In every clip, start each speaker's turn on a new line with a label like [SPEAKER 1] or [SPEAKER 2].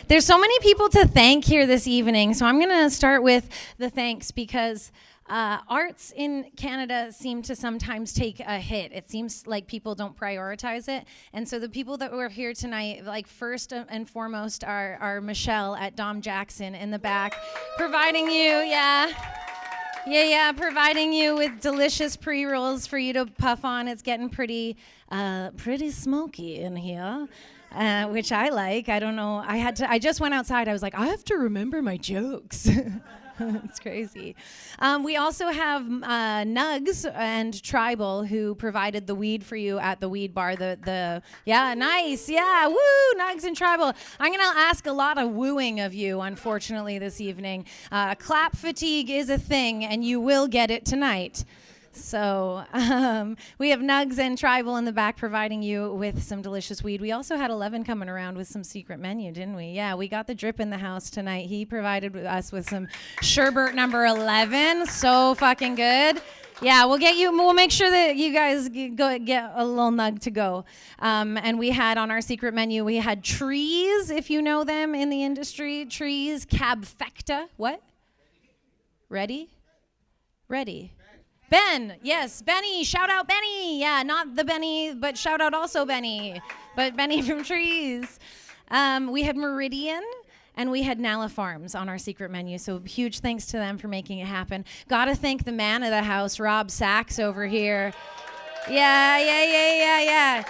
[SPEAKER 1] There's so many people to thank here this evening, so I'm going to start with the thanks because arts in Canada seem to sometimes take a hit. It seems like people don't prioritize it, and so the people that were here tonight, like first and foremost, are Michelle at Dom Jackson in the back, providing you, providing you with delicious pre-rolls for you to puff on. It's getting pretty smoky in here. Which I like. I don't know. I just went outside. I was like, I have to remember my jokes. It's crazy. We also have Nugs and Tribal who provided the weed for you at the weed bar. Nice. Yeah, woo, Nugs and Tribal. I'm going to ask a lot of wooing of you, unfortunately, this evening. Clap fatigue is a thing, and you will get it tonight. So we have Nugs and Tribal in the back providing you with some delicious weed. We also had 11 coming around with some secret menu, didn't we? Yeah, we got the drip in the house tonight. He provided us with some sherbet number 11. So fucking good. Yeah, we'll make sure that you guys go get a little nug to go. And we had on our secret menu, we had Trees, if you know them in the industry. Trees, Cabfecta. What? Ready? Ben, yes, Benny, shout out Benny. Yeah, not the Benny, but shout out also Benny, but Benny from Trees. We had Meridian and we had Nala Farms on our secret menu, so huge thanks to them for making it happen. Gotta thank the man of the house, Rob Sachs over here. Yeah.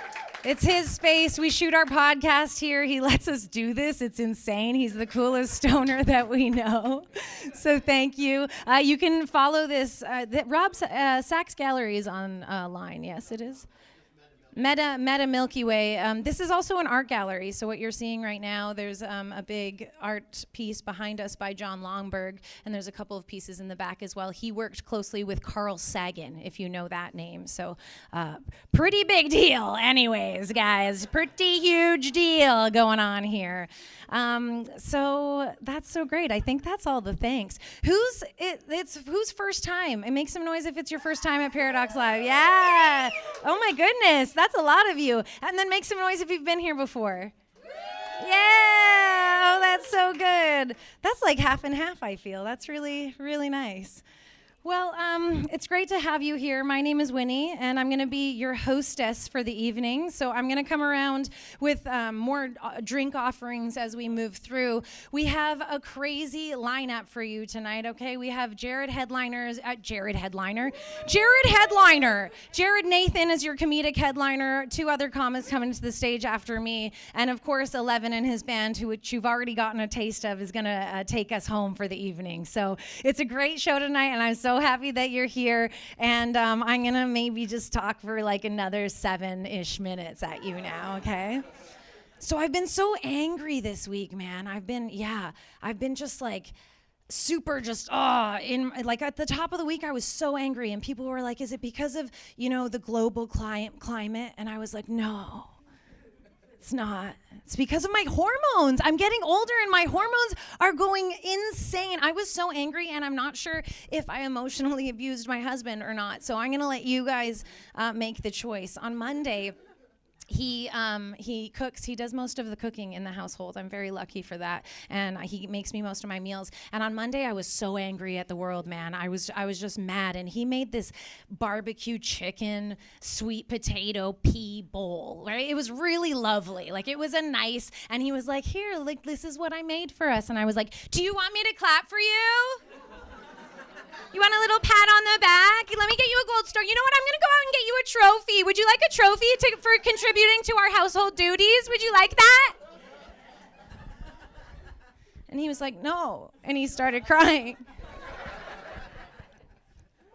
[SPEAKER 1] It's his space. We shoot our podcast here. He lets us do this. It's insane. He's the coolest stoner that we know. So thank you. You can follow this. Rob Sachs Gallery is online. Yes, it is. Meta Milky Way. This is also an art gallery. So what you're seeing right now, there's a big art piece behind us by John Longberg, and there's a couple of pieces in the back as well. He worked closely with Carl Sagan, if you know that name. So pretty big deal anyways, guys. Pretty huge deal going on here. So that's so great. I think that's all the thanks. Who's first time? And make some noise if it's your first time at Pairadox Live. Yeah. Oh my goodness. That's a lot of you. And then make some noise if you've been here before. Yeah. Oh, that's so good. That's like half and half, I feel. That's really, really nice. Well, it's great to have you here. My name is Winnie, and I'm going to be your hostess for the evening. So I'm going to come around with more drink offerings as we move through. We have a crazy lineup for you tonight, okay? We have Jared Nathan is your comedic headliner. 2 other comics coming to the stage after me. And, of course, 11 and his band, which you've already gotten a taste of, is going to take us home for the evening. So it's a great show tonight, and I'm so happy that you're here, and I'm gonna maybe just talk for like another 7-ish minutes at you now, okay? So I've been so angry this week, man. I've been just like super in like at the top of the week I was so angry, and people were like, is it because of, the global climate? And I was like, no. It's not. It's because of my hormones. I'm getting older and my hormones are going insane. I was so angry, and I'm not sure if I emotionally abused my husband or not. So I'm going to let you guys make the choice. On Monday, he cooks. He does most of the cooking in the household. I'm very lucky for that, and he makes me most of my meals. And on Monday, I was so angry at the world, man. I was just mad. And he made this barbecue chicken, sweet potato pea bowl. Right? It was really lovely. Like, it was a nice. And he was like, "Here, like, this is what I made for us." And I was like, "Do you want me to clap for you? You want a little pat on the back? Let me get you a gold star. You know what? I'm going to go out and get you a trophy. Would you like a trophy for contributing to our household duties? Would you like that?" And he was like, "No." And he started crying.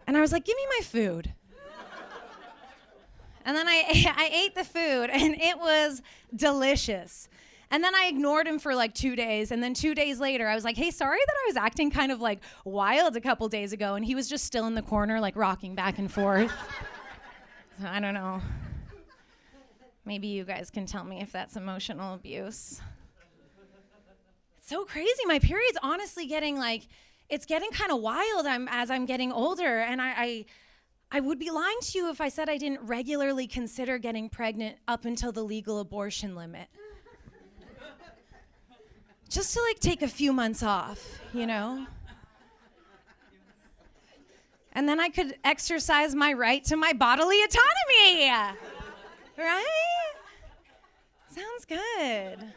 [SPEAKER 1] And I was like, "Give me my food." And then I ate the food, and it was delicious. And then I ignored him for like 2 days. And then 2 days later, I was like, "Hey, sorry that I was acting kind of like wild a couple days ago." And he was just still in the corner, like rocking back and forth. So I don't know. Maybe you guys can tell me if that's emotional abuse. It's so crazy. My period's honestly getting it's getting kind of wild as I'm getting older. And I would be lying to you if I said I didn't regularly consider getting pregnant up until the legal abortion limit. just to like take a few months off, you know? And then I could exercise my right to my bodily autonomy. Right? Sounds good.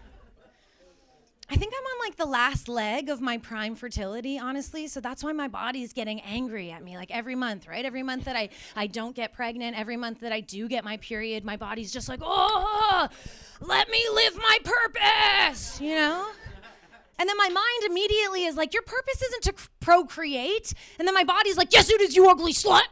[SPEAKER 1] I think I'm on like the last leg of my prime fertility, honestly. So that's why my body's getting angry at me like every month, right? Every month that I don't get pregnant, every month that I do get my period, my body's just like, oh, let me live my purpose, you know? And then my mind immediately is like, your purpose isn't to procreate. And then my body's like, yes, it is, you ugly slut.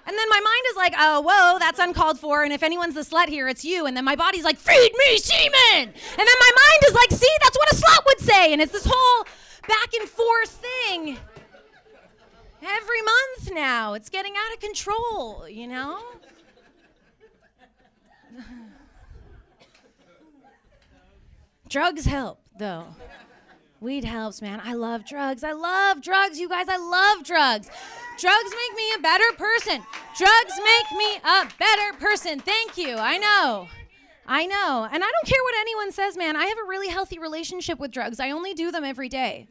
[SPEAKER 1] And then my mind is like, oh, whoa, that's uncalled for. And if anyone's the slut here, it's you. And then my body's like, feed me semen. And then my mind is like, see, that's what a slut would say. And it's this whole back and forth thing. Every month now, it's getting out of control, you know? Drugs help, though. Weed helps, man. I love drugs. I love drugs, you guys. I love drugs. Drugs make me a better person. Drugs make me a better person. Thank you. I know. And I don't care what anyone says, man. I have a really healthy relationship with drugs. I only do them every day.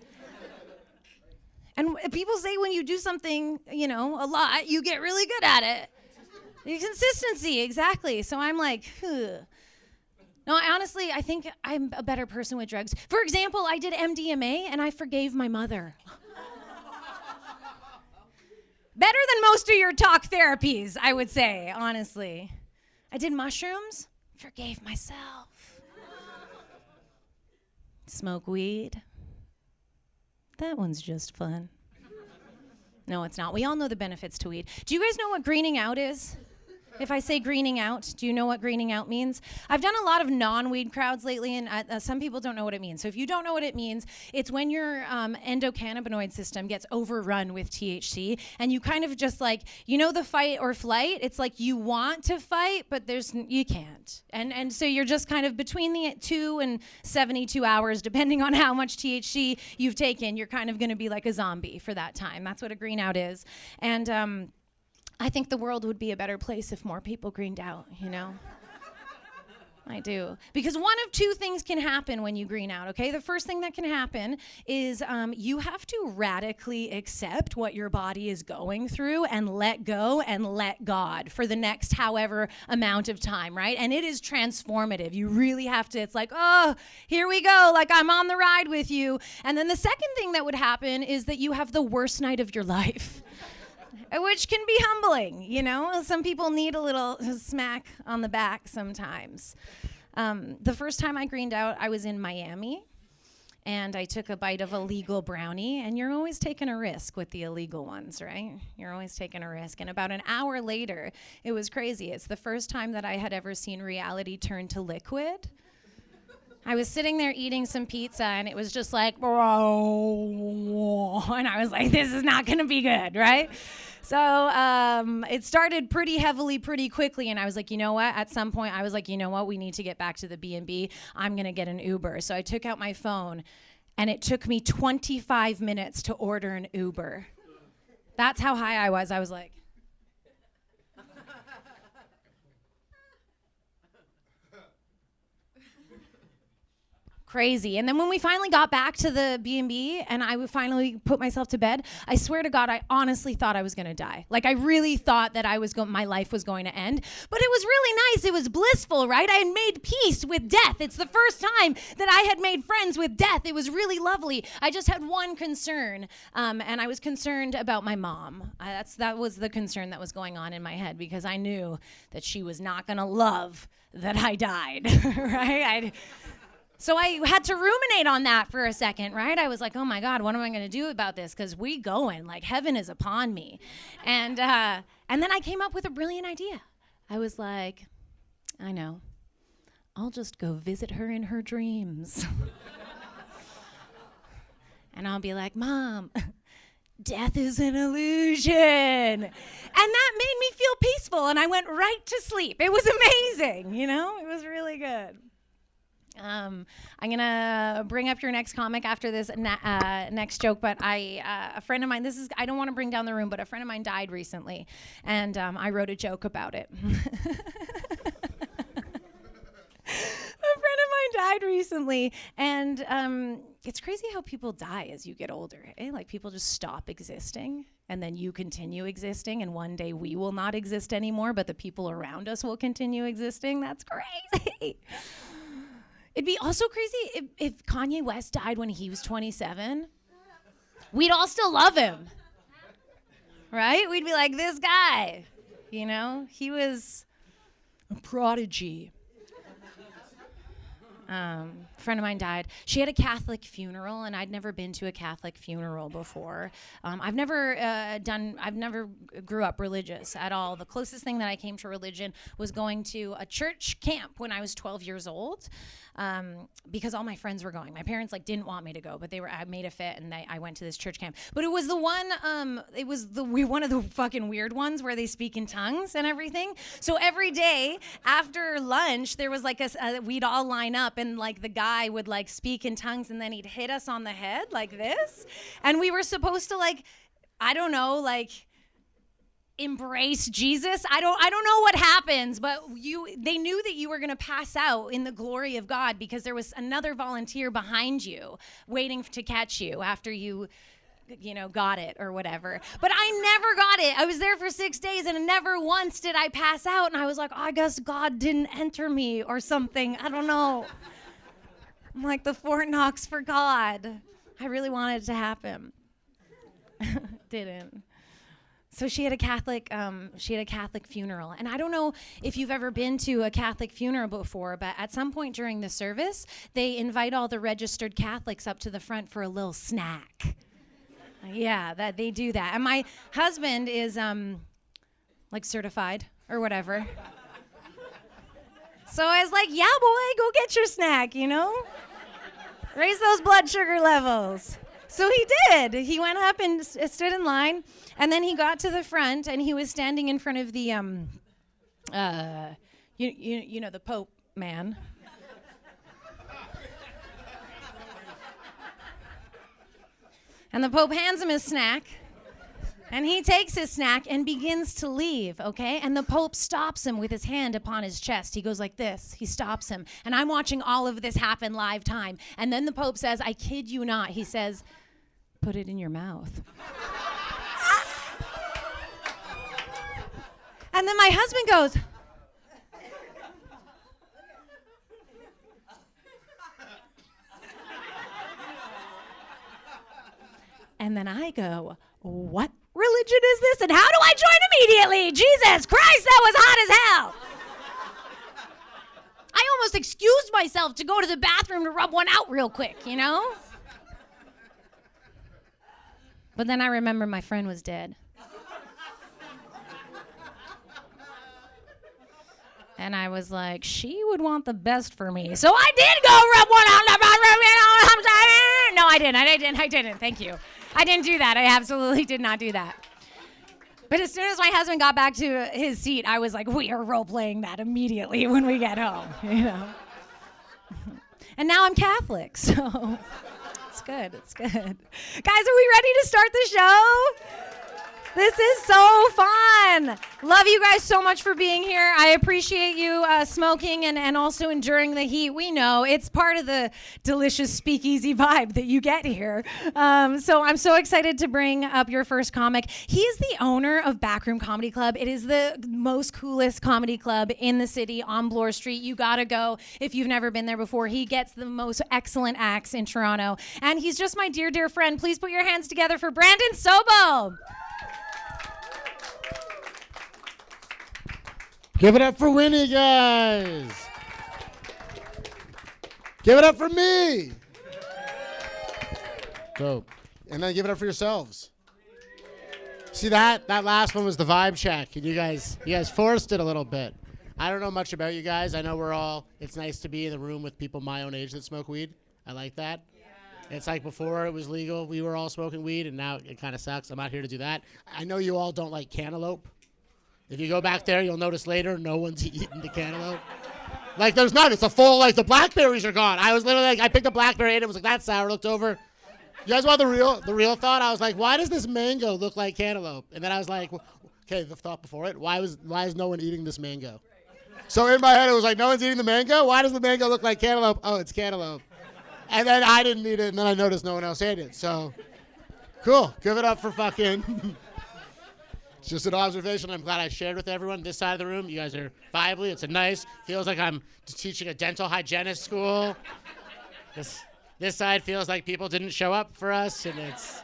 [SPEAKER 1] And people say when you do something, you know, a lot, you get really good at it. The consistency, exactly. So I'm like, No, I think I'm a better person with drugs. For example, I did MDMA and I forgave my mother. Better than most of your talk therapies, I would say, honestly. I did mushrooms, forgave myself. Smoke weed. That one's just fun. No, it's not. We all know the benefits to weed. Do you guys know what greening out is? If I say greening out, do you know what greening out means? I've done a lot of non-weed crowds lately, and some people don't know what it means. So if you don't know what it means, it's when your endocannabinoid system gets overrun with THC, and you kind of just like, you know the fight or flight? It's like you want to fight, but you can't. And so you're just kind of between the 2 and 72 hours, depending on how much THC you've taken, you're kind of going to be like a zombie for that time. That's what a green out is. And I think the world would be a better place if more people greened out, you know? I do. Because one of two things can happen when you green out, okay? The first thing that can happen is you have to radically accept what your body is going through and let go and let God for the next however amount of time, right? And it is transformative. You really have to, it's like, oh, here we go, like I'm on the ride with you. And then the second thing that would happen is that you have the worst night of your life. Which can be humbling, you know? Some people need a little smack on the back sometimes. The first time I greened out, I was in Miami, and I took a bite of a legal brownie, and you're always taking a risk with the illegal ones, right? You're always taking a risk. And about an hour later, it was crazy. It's the first time that I had ever seen reality turn to liquid. I was sitting there eating some pizza, and it was just like, and I was like, this is not going to be good, right? So it started pretty heavily, pretty quickly, and I was like, you know what? At some point, I was like, you know what? We need to get back to the B&B. I'm going to get an Uber. So I took out my phone, and it took me 25 minutes to order an Uber. That's how high I was. I was like, crazy. And then when we finally got back to the B&B and I would finally put myself to bed, I swear to God, I honestly thought I was going to die. Like I really thought that my life was going to end. But it was really nice. It was blissful, right? I had made peace with death. It's the first time that I had made friends with death. It was really lovely. I just had one concern, and I was concerned about my mom. That was the concern that was going on in my head because I knew that she was not going to love that I died, right? So I had to ruminate on that for a second, right? I was like, oh my God, what am I going to do about this? Because we going, like heaven is upon me. And then I came up with a brilliant idea. I was like, I know, I'll just go visit her in her dreams. And I'll be like, Mom, death is an illusion. And that made me feel peaceful. And I went right to sleep. It was amazing, you know? It was really good. I'm gonna bring up your next comic after this next joke, but a friend of mine, I don't want to bring down the room, but a friend of mine died recently, and I wrote a joke about it. A friend of mine died recently, and it's crazy how people die as you get older. Eh? Like people just stop existing, and then you continue existing, and one day we will not exist anymore, but the people around us will continue existing. That's crazy. It'd be also crazy if Kanye West died when he was 27. We'd all still love him, right? We'd be like, this guy, you know, he was a prodigy. A friend of mine died. She had a Catholic funeral, and I'd never been to a Catholic funeral before. I've never grew up religious at all. The closest thing that I came to religion was going to a church camp when I was 12 years old, because all my friends were going. My parents didn't want me to go, but I made a fit, and I went to this church camp. But it was the one, one of the fucking weird ones where they speak in tongues and everything. So every day after lunch, there was we'd all line up, and the guy would speak in tongues, and then he'd hit us on the head like this, and we were supposed to embrace Jesus. I don't know what happens, but they knew that you were going to pass out in the glory of God because there was another volunteer behind you waiting to catch you after you got it or whatever. But I never got it. I was there for 6 days, and never once did I pass out. And I was like, I guess God didn't enter me or something. I don't know. I'm like the Fort Knox for God. I really wanted it to happen. Didn't. So she had a Catholic funeral. And I don't know if you've ever been to a Catholic funeral before, but at some point during the service, they invite all the registered Catholics up to the front for a little snack. Yeah, that they do that. And my husband is certified or whatever. So I was like, yeah, boy, go get your snack, Raise those blood sugar levels. So he did. He went up and stood in line, and then he got to the front, and he was standing in front of the the Pope man. And the Pope hands him his snack, and he takes his snack and begins to leave, okay? And the Pope stops him with his hand upon his chest. He goes like this. He stops him. And I'm watching all of this happen live time. And then the Pope says, I kid you not, he says, put it in your mouth. And then my husband goes, and then I go, what religion is this? And how do I join immediately? Jesus Christ, that was hot as hell. I almost excused myself to go to the bathroom to rub one out real quick, But then I remember my friend was dead. And I was like, she would want the best for me. So I did go rub one out. No, I didn't. Thank you. I didn't do that. I absolutely did not do that. But as soon as my husband got back to his seat, I was like, we are role-playing that immediately when we get home, And now I'm Catholic, so it's good. Guys, are we ready to start the show? This is so fun. Love you guys so much for being here. I appreciate you smoking and also enduring the heat. We know it's part of the delicious speakeasy vibe that you get here. So I'm so excited to bring up your first comic. He is the owner of Backroom Comedy Club. It is the most coolest comedy club in the city on Bloor Street. You gotta go if you've never been there before. He gets the most excellent acts in Toronto. And he's just my dear, dear friend. Please put your hands together for Brandon Sobo.
[SPEAKER 2] Give it up for Winnie, guys. Give it up for me. Dope. And then give it up for yourselves. See that? That last one was the vibe check, and you guys forced it a little bit. I don't know much about you guys. I know it's nice to be in the room with people my own age that smoke weed. I like that. Yeah. It's like before it was legal, we were all smoking weed, and now it kind of sucks. I'm not here to do that. I know you all don't like cantaloupe. If you go back there, you'll notice later, no one's eating the cantaloupe. There's none. It's a full, the blackberries are gone. I was literally I picked a blackberry and it was that's sour. Looked over. You guys want the real thought? I was like, why does this mango look like cantaloupe? And then I was like, okay, the thought before it, why is no one eating this mango? So in my head, it was like, no one's eating the mango? Why does the mango look like cantaloupe? Oh, it's cantaloupe. And then I didn't eat it, and then I noticed no one else ate it. So, cool. Give it up for fucking... It's just an observation I'm glad I shared with everyone. This side of the room, you guys are vibely. It's a nice... Feels like I'm teaching a dental hygienist school. This side feels like people didn't show up for us, and it's...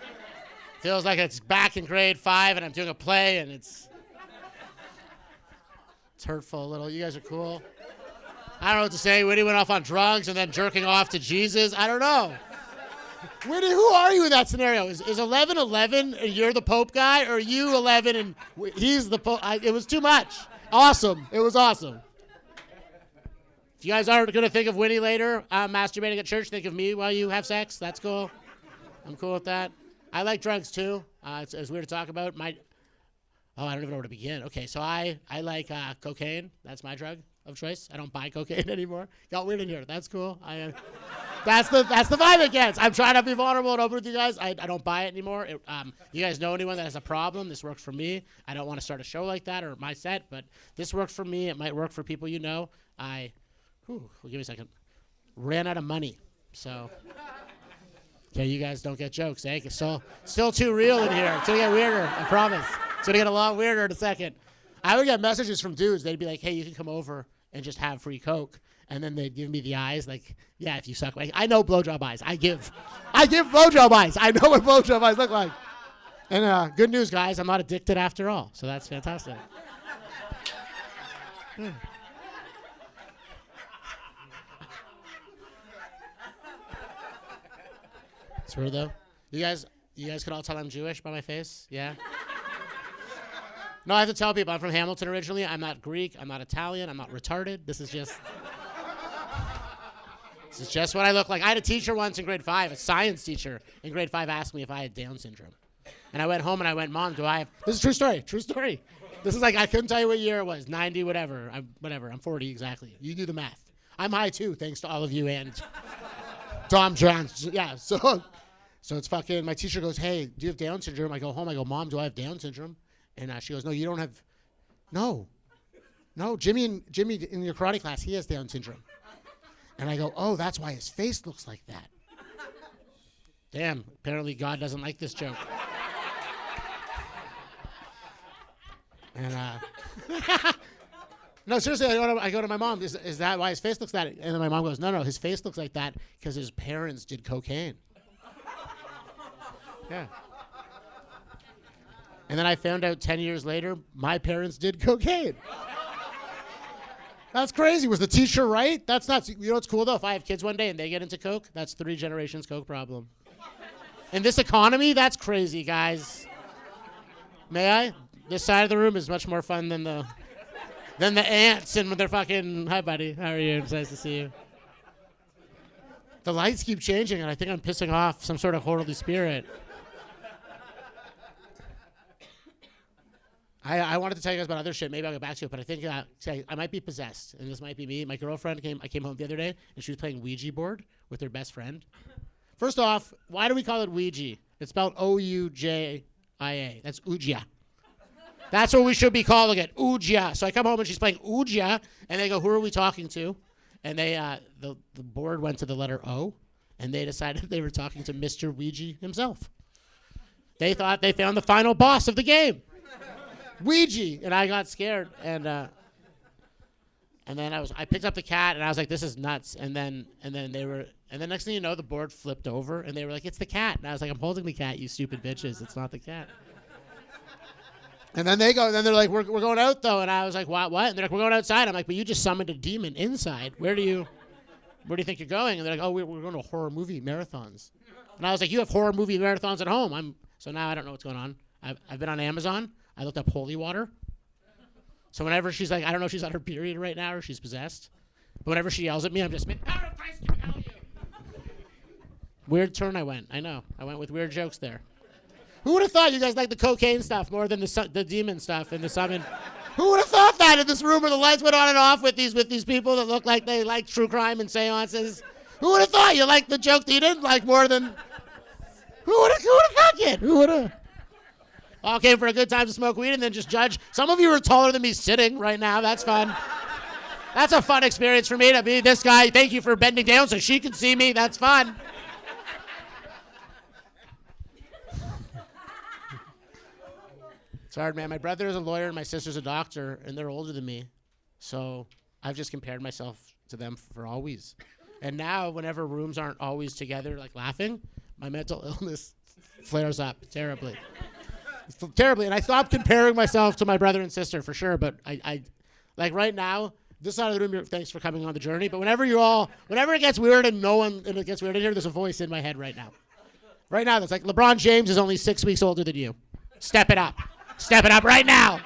[SPEAKER 2] Feels like it's back in grade 5, and I'm doing a play, and it's hurtful a little. You guys are cool. I don't know what to say. Whitney went off on drugs and then jerking off to Jesus. I don't know. Whitney, who are you in that scenario? Is 11 11 and you're the Pope guy, or are you 11 and he's the Pope? It was too much. Awesome. It was awesome. If you guys aren't going to think of Whitney later masturbating at church, think of me while you have sex. That's cool. I'm cool with that. I like drugs too. It's weird to talk about. I don't even know where to begin. Okay, so I like cocaine. That's my drug of choice. I don't buy cocaine anymore. Got weird in here. That's cool. That's the vibe it gets. I'm trying to be vulnerable and open with you guys. I don't buy it anymore. You guys know anyone that has a problem? This works for me. I don't want to start a show like that or my set, but this works for me. It might work for people you know. Give me a second. Ran out of money, so. Okay, you guys don't get jokes, eh? It's still too real in here. It's gonna get weirder, I promise. It's gonna get a lot weirder in a second. I would get messages from dudes. They'd be like, hey, you can come over and just have free Coke. And then they'd give me the eyes, like, yeah, if you suck. Like, I know blowjob eyes. I give blowjob eyes. I know what blowjob eyes look like. And good news, guys, I'm not addicted after all. So that's fantastic. It's weird, though. You guys could all tell I'm Jewish by my face? Yeah? No, I have to tell people I'm from Hamilton originally. I'm not Greek. I'm not Italian. I'm not retarded. This is just what I look like. I had a teacher once in grade 5, a science teacher in grade 5 asked me if I had Down syndrome. And I went home and I went, Mom, do I have... This is true story. This is like, I couldn't tell you what year it was. 90, whatever. I'm 40 exactly. You do the math. I'm high too, thanks to all of you and Tom Jones. Yeah, so it's fucking... My teacher goes, hey, do you have Down syndrome? I go home. I go, Mom, do I have Down syndrome? And she goes, no, you don't have... No, Jimmy in your karate class, he has Down syndrome. And I go, oh, that's why his face looks like that. Damn, apparently God doesn't like this joke. And no, seriously, I go to my mom. Is that why his face looks like that? And then my mom goes, no, his face looks like that because his parents did cocaine. Yeah. And then I found out 10 years later, my parents did cocaine. That's crazy. Was the teacher right? That's not... You know what's cool, though? If I have kids one day and they get into coke, that's 3 generations coke problem. In this economy, that's crazy, guys. May I? This side of the room is much more fun than the ants and their fucking... Hi, buddy. How are you? It's nice to see you. The lights keep changing, and I think I'm pissing off some sort of Holy Spirit. I wanted to tell you guys about other shit. Maybe I'll get back to it, but I think I might be possessed, and this might be me. My girlfriend I came home the other day, and she was playing Ouija board with her best friend. First off, why do we call it Ouija? It's spelled O-U-J-I-A. That's Ouija. That's what we should be calling it, Ouija. So I come home, and she's playing Ouija, and they go, who are we talking to? And they the board went to the letter O, and they decided they were talking to Mr. Ouija himself. They thought they found the final boss of the game. Ouija, and I got scared, and then I picked up the cat, and I was like, this is nuts, and then next thing you know, the board flipped over, and they were like, it's the cat, and I was like, I'm holding the cat, you stupid bitches, it's not the cat. And then they're like, we're going out though, and I was like, what? And they're like, we're going outside. I'm like, but you just summoned a demon inside. Where do you think you're going? And they're like, oh, we're going to horror movie marathons. And I was like, you have horror movie marathons at home. So now I don't know what's going on. I've been on Amazon. I looked up holy water. So whenever she's like, I don't know if she's on her period right now or she's possessed. But whenever she yells at me, I'm just, power of Christ compel you. Weird turn I went. I know. I went with weird jokes there. Who would have thought you guys like the cocaine stuff more than the demon stuff and the summon? Who would have thought that in this room where the lights went on and off with these people that look like they like true crime and seances? Who would have thought you liked the joke that you didn't like more than... Who would have thought it? Who would have... All came for a good time to smoke weed and then just judge. Some of you are taller than me sitting right now. That's fun. That's a fun experience for me to be this guy. Thank you for bending down so she can see me. That's fun. It's hard, man. My brother is a lawyer and my sister's a doctor, and they're older than me. So I've just compared myself to them for always. And now, whenever rooms aren't always together, like laughing, my mental illness flares up terribly. Terribly. And I stopped comparing myself to my brother and sister for sure. But I like right now, this side of the room, thanks for coming on the journey. But whenever it gets weird and it gets weird in here, there's a voice in my head right now. Right now, that's like LeBron James is only 6 weeks older than you. Step it up. Step it up right now.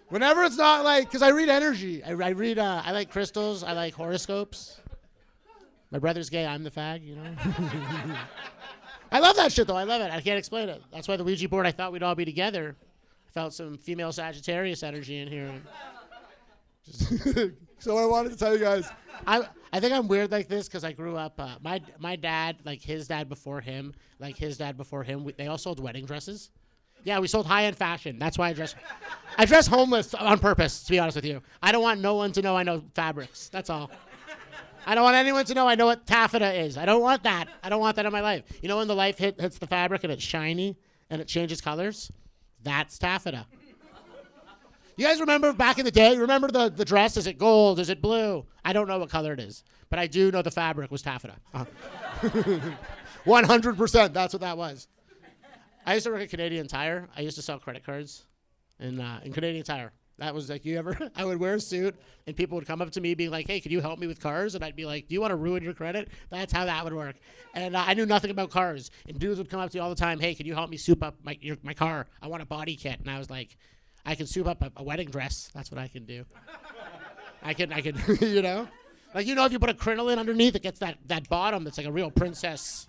[SPEAKER 2] Whenever it's not like, because I read energy. I like crystals. I like horoscopes. My brother's gay. I'm the fag, you know. I love that shit, though. I love it. I can't explain it. That's why the Ouija board, I thought we'd all be together. I felt some female Sagittarius energy in here.
[SPEAKER 3] So I wanted to tell you guys.
[SPEAKER 2] I think I'm weird like this because I grew up. My dad, like his dad before him, they all sold wedding dresses. Yeah, we sold high-end fashion. That's why I dress homeless on purpose, to be honest with you. I don't want no one to know I know fabrics. That's all. I don't want anyone to know I know what taffeta is. I don't want that. I don't want that in my life. You know when the light hits the fabric and it's shiny and it changes colors? That's taffeta. You guys remember back in the day? Remember the dress? Is it gold? Is it blue? I don't know what color it is, but I do know the fabric was taffeta.
[SPEAKER 3] 100%. That's what that was.
[SPEAKER 2] I used to work at Canadian Tire. I used to sell credit cards in Canadian Tire. That was like, I would wear a suit and people would come up to me being like, hey, could you help me with cars? And I'd be like, do you want to ruin your credit? That's how that would work. And I knew nothing about cars. And dudes would come up to me all the time, hey, can you help me soup up my car? I want a body kit. And I was like, I can soup up a wedding dress. That's what I can do. I can, you know? Like, if you put a crinoline underneath, it gets that bottom that's like a real princess.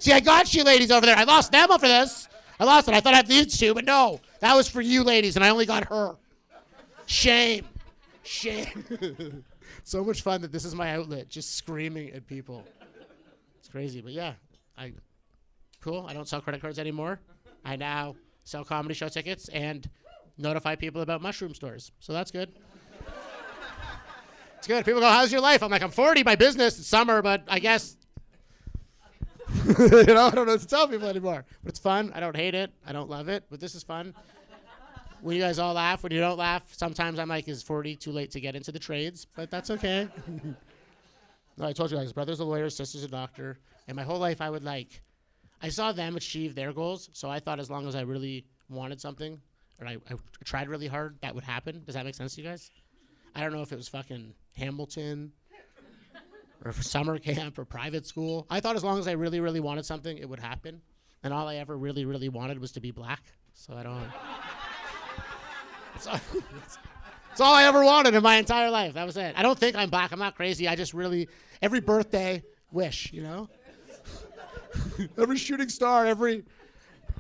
[SPEAKER 2] See, I got you ladies over there. I lost them over this. I lost it. I thought I had these two, but no. That was for you ladies, and I only got her. Shame.
[SPEAKER 3] So much fun that
[SPEAKER 2] This is my outlet, just screaming at people. It's crazy, but yeah. Cool. I don't sell credit cards anymore. I now sell comedy show tickets and notify people about mushroom stores. So that's good. It's good. People go, how's your life? I'm like, I'm 40, my business, it's summer, but I guess...
[SPEAKER 3] I don't know what to tell people anymore.
[SPEAKER 2] But it's fun. I don't hate it. I don't love it, but this is fun. When you guys all laugh, when you don't laugh, sometimes I'm like, is 40 too late to get into the trades? But that's okay. No, I told you guys, brother's a lawyer, sister's a doctor. And my whole life I saw them achieve their goals. So I thought as long as I really wanted something, or I tried really hard, that would happen. Does that make sense to you guys? I don't know if it was fucking Hamilton or summer camp or private school. I thought as long as I really, really wanted something, it would happen. And all I ever really, really wanted was to be black. So I don't... It's all I ever wanted in my entire life. That was it. I don't think I'm black. I'm not crazy. I just really... Every birthday, wish, you know?
[SPEAKER 3] Every shooting star, every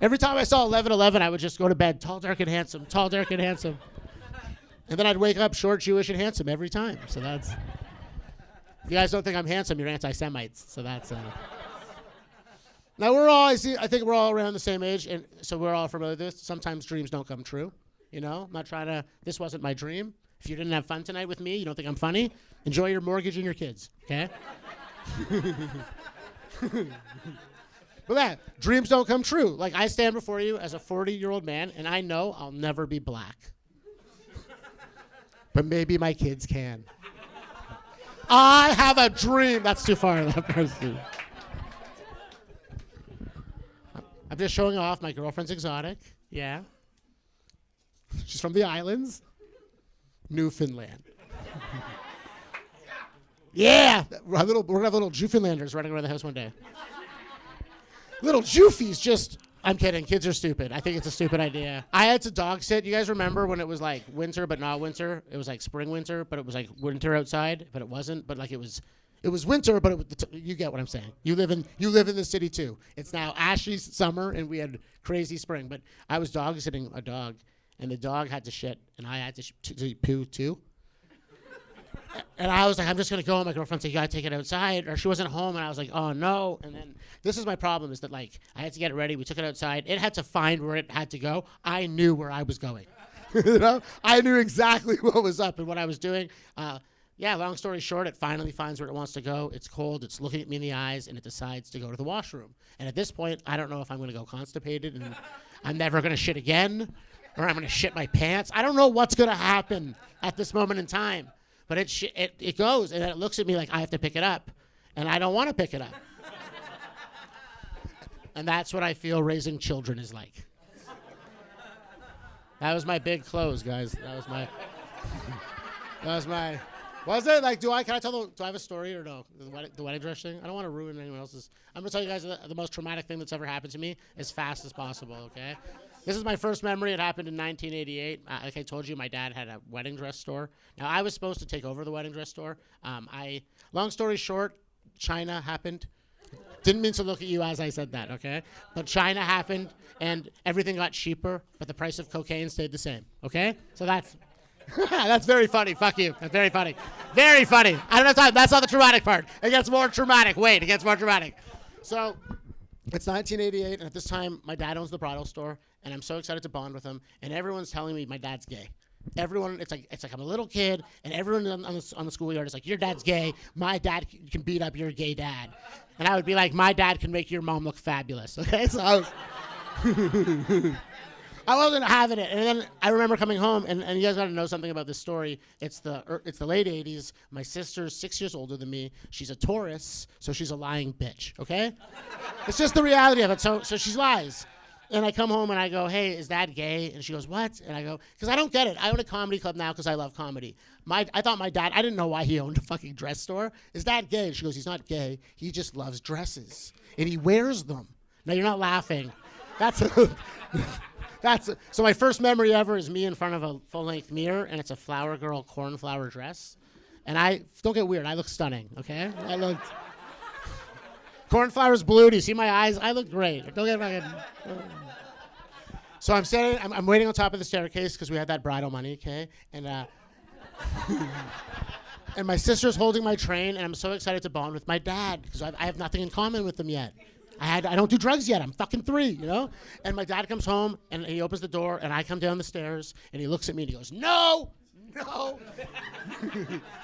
[SPEAKER 2] time I saw 11/11, I would just go to bed, tall, dark, and handsome, tall, dark, and handsome. And then I'd wake up short, Jewish, and handsome every time. So that's... If you guys don't think I'm handsome, you're anti-Semites. So that's... Now I think we're all around the same age, and so we're all familiar with this. Sometimes dreams don't come true. You know, I'm not trying to... This wasn't my dream. If you didn't have fun tonight with me, you don't think I'm funny, enjoy your mortgage and your kids, okay? But yeah, dreams don't come true. Like, I stand before you as a 40-year-old man, and I know I'll never be black. But maybe my kids can. I have a dream. That's too far, that person. I'm just showing off. My girlfriend's exotic. Yeah. She's from the islands. Newfoundland. Yeah. We're going to have little Newfoundlanders running around the house one day. Little Joofies just... I'm kidding. Kids are stupid. I think it's a stupid idea. I had to dog sit. You guys remember when it was like winter but not winter? It was like spring winter, but it was like winter outside, but it wasn't. But like it was winter, but you get what I'm saying. You live in the city too. It's now ashy summer, and we had crazy spring. But I was dog sitting a dog, and the dog had to shit, and I had to poo too. And I was like, I'm just going to go. And my girlfriend said, you got to take it outside. Or she wasn't home. And I was like, oh, no. And then this is my problem is that, like, I had to get it ready. We took it outside. It had to find where it had to go. I knew where I was going. You know, I knew exactly what was up and what I was doing. Long story short, it finally finds where it wants to go. It's cold. It's looking at me in the eyes, and it decides to go to the washroom. And at this point, I don't know if I'm going to go constipated and I'm never going to shit again, or I'm going to shit my pants. I don't know what's going to happen at this moment in time. But it goes, and then it looks at me like I have to pick it up, and I don't want to pick it up. And that's what I feel raising children is like. That was my big close, guys. That was my. Was it like? Can I tell? Do I have a story or no? The wedding dress thing. I don't want to ruin anyone else's. I'm gonna tell you guys the most traumatic thing that's ever happened to me as fast as possible. Okay. This is my first memory. It happened in 1988. Like I told you, my dad had a wedding dress store. Now I was supposed to take over the wedding dress store. Long story short, China happened. Didn't mean to look at you as I said that, okay? But China happened, and everything got cheaper, but the price of cocaine stayed the same, okay? So that's that's very funny. Fuck you. That's very funny. Very funny. I don't have time. That's not the traumatic part. It gets more traumatic. Wait, it gets more dramatic. So it's 1988, and at this time, my dad owns the bridal store, and I'm so excited to bond with him, and everyone's telling me my dad's gay. Everyone, it's like I'm a little kid, and everyone on the schoolyard is like, your dad's gay. My dad can beat up your gay dad. And I would be like, my dad can make your mom look fabulous. Okay, so I wasn't having it. And then I remember coming home, and you guys got to know something about this story. It's the late 80s. My sister's 6 years older than me. She's a Taurus, so she's a lying bitch, okay? It's just the reality of it. So she lies. And I come home and I go, hey, is Dad gay? And she goes, what? And I go, because I don't get it. I own a comedy club now because I love comedy. I thought my dad, I didn't know why he owned a fucking dress store. Is Dad gay? And she goes, he's not gay. He just loves dresses. And he wears them. Now, you're not laughing. So my first memory ever is me in front of a full-length mirror, and it's a flower girl cornflower dress. And don't get weird. I look stunning, okay? I looked... Cornflower's blue. Do you see my eyes? I look great. Don't get fucking... So I'm waiting on top of the staircase because we had that bridal money, okay? And and my sister's holding my train, and I'm so excited to bond with my dad because I have nothing in common with him yet. I don't do drugs yet. I'm fucking 3, you know? And my dad comes home, and he opens the door, and I come down the stairs, and he looks at me, and he goes, no,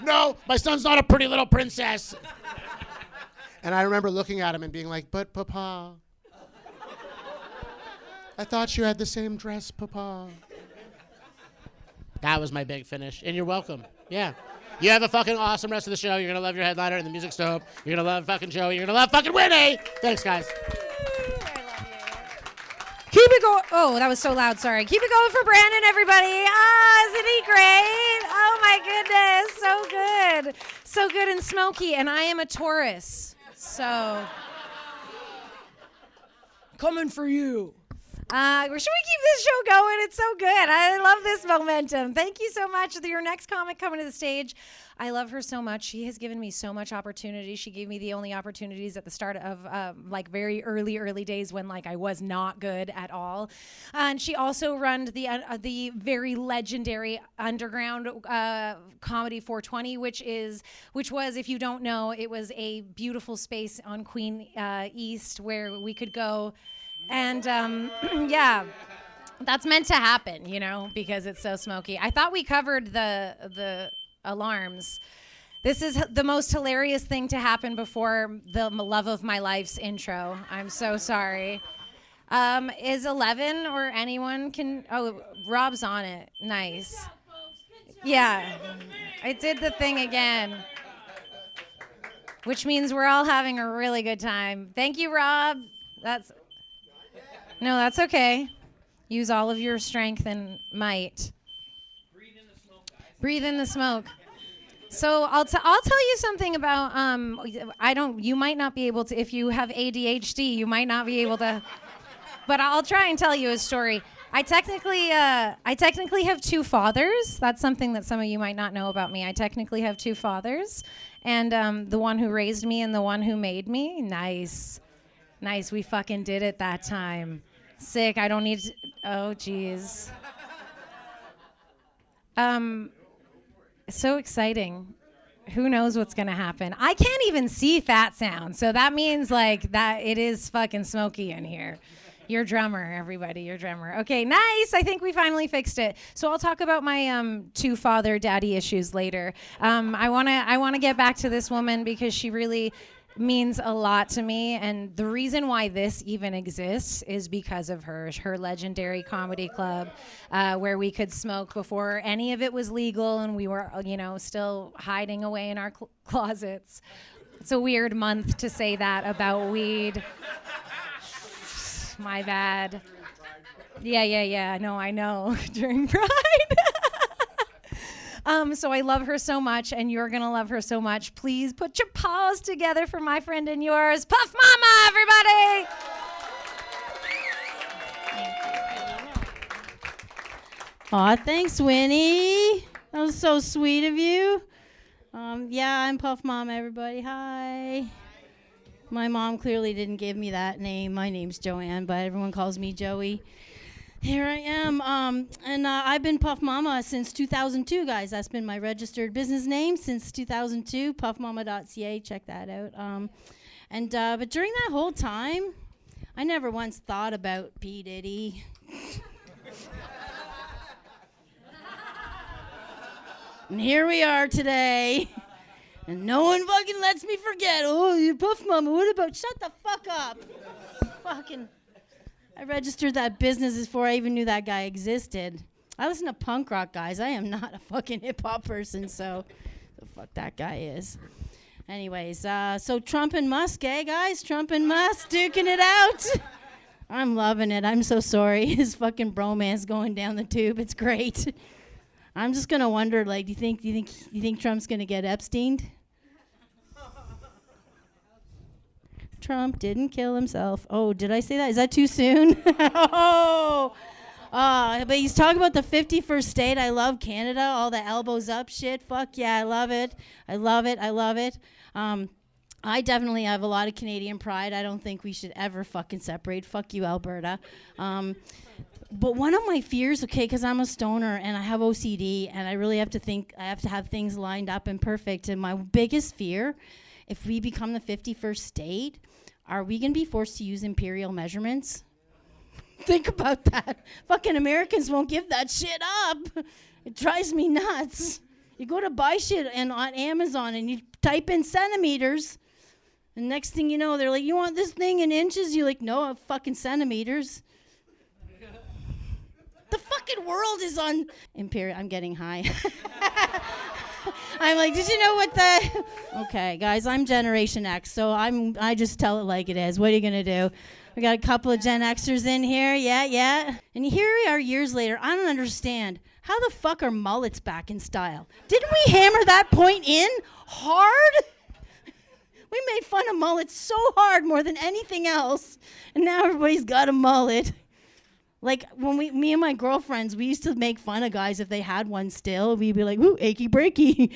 [SPEAKER 2] no, my son's not a pretty little princess. And I remember looking at him and being like, but Papa, I thought you had the same dress, Papa. That was my big finish. And you're welcome. Yeah. You have a fucking awesome rest of the show. You're going to love your headliner and the music's dope. You're going to love fucking Joey. You're going to love fucking Winnie. Thanks, guys.
[SPEAKER 1] Keep it going. Oh, that was so loud. Sorry. Keep it going for Brandon, everybody. Isn't he great? Oh, my goodness. So good. So good and smoky. And I am a Taurus. So, coming for you. Should we keep this show going? It's so good. I love this momentum. Thank you so much. Your next comic coming to the stage. I love her so much. She has given me so much opportunity. She gave me the only opportunities at the start of very early days when I was not good at all. And she also runs the very legendary underground comedy 420, which was, if you don't know, it was a beautiful space on Queen East where we could go. And yeah, that's meant to happen, because it's so smoky. I thought we covered the alarms. This is the most hilarious thing to happen before the love of my life's intro. I'm so sorry. Is 11 or anyone can... Oh, Rob's on it. Nice. Yeah, I did the thing again. Which means we're all having a really good time. Thank you, Rob. No, that's okay. Use all of your strength and might. Breathe in the smoke, guys. Breathe in the smoke. So I'll tell you something about you might not be able to, if you have ADHD, you might not be able to, but I'll try and tell you a story. I technically have 2 fathers. That's something that some of you might not know about me. I technically have 2 fathers, and the one who raised me and the one who made me. Nice. We fucking did it that time. Sick. I don't need to. Oh, jeez. So exciting. Who knows what's going to happen? I can't even see Fat Sound. So that means that it is fucking smoky in here. Your drummer, everybody, your drummer. Okay, nice. I think we finally fixed it. So I'll talk about my two father daddy issues later. I wanna get back to this woman because she really means a lot to me, and the reason why this even exists is because of her legendary comedy club, where we could smoke before any of it was legal, and we were still hiding away in our closets. It's a weird month to say that about weed. My bad. Yeah. No, I know. During Pride. So I love her so much, and you're going to love her so much. Please put your paws together for my friend and yours, Puff Mama, everybody!
[SPEAKER 4] Aw, thanks, Winnie. That was so sweet of you. Yeah, I'm Puff Mama, everybody. Hi. My mom clearly didn't give me that name. My name's Joanne, but everyone calls me Joey. Here I am, and I've been Puff Mama since 2002, guys. That's been my registered business name since 2002, puffmama.ca. Check that out. But during that whole time, I never once thought about P. Diddy. And here we are today, and no one fucking lets me forget. Oh, you're Puff Mama. What about? Shut the fuck up. Fucking. I registered that business before I even knew that guy existed. I listen to punk rock, guys. I am not a fucking hip-hop person, so the fuck that guy is. Anyways, so Trump and Musk, guys? Trump and Musk duking it out. I'm loving it. I'm so sorry. His fucking bromance going down the tube. It's great. I'm just gonna wonder, like, do you think Trump's gonna get Epsteined? Trump didn't kill himself. Oh, did I say that? Is that too soon? But he's talking about the 51st state. I love Canada, all the elbows up shit. Fuck yeah, I love it. I love it. I definitely have a lot of Canadian pride. I don't think we should ever fucking separate. Fuck you, Alberta. But one of my fears, okay, because I'm a stoner and I have OCD and I really have to have things lined up and perfect. And my biggest fear, if we become the 51st state, are we going to be forced to use imperial measurements? Think about that. Fucking Americans won't give that shit up. It drives me nuts. You go to buy shit on Amazon and you type in centimeters, and next thing you know, they're like, you want this thing in inches? You're like, no, fucking centimeters. The fucking world is on imperial. I'm getting high. I'm like, did you know what the... Okay, guys, I'm Generation X, so I just tell it like it is. What are you going to do? We got a couple of Gen Xers in here. Yeah. And here we are years later. I don't understand. How the fuck are mullets back in style? Didn't we hammer that point in hard? We made fun of mullets so hard, more than anything else. And now everybody's got a mullet. Like, when me and my girlfriends, we used to make fun of guys if they had one still. We'd be like, ooh, achy breaky.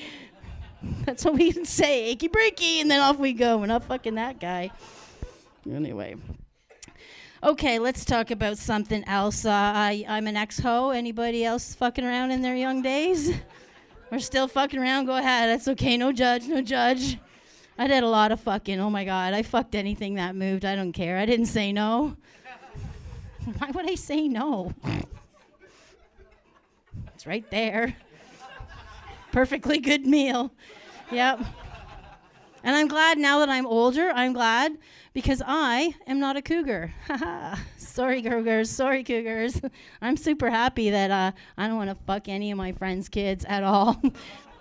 [SPEAKER 4] That's what we'd say, achy breaky, and then off we go. We're not fucking that guy. Anyway. Okay, let's talk about something else. I'm an ex-ho. Anybody else fucking around in their young days? We're still fucking around? Go ahead. That's okay. No judge. I did a lot of fucking. Oh, my God. I fucked anything that moved. I don't care. I didn't say no. Why would I say no? It's right there. Perfectly good meal. Yep. And I'm glad now that I'm older, because I am not a cougar. Sorry, cougars. I'm super happy that I don't want to fuck any of my friends' kids at all.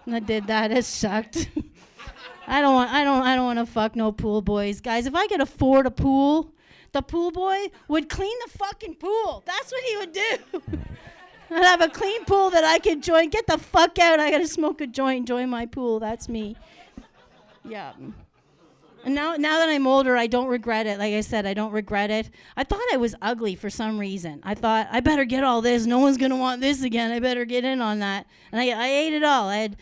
[SPEAKER 4] I did that. It sucked. I don't want to fuck no pool boys. Guys, if I could afford a pool, the pool boy would clean the fucking pool. That's what he would do. I'd have a clean pool that I could join. Get the fuck out. I got to smoke a joint, join my pool. That's me. Yeah. And now that I'm older, I don't regret it. Like I said, I don't regret it. I thought I was ugly for some reason. I thought, I better get all this. No one's going to want this again. I better get in on that. And I ate it all. I had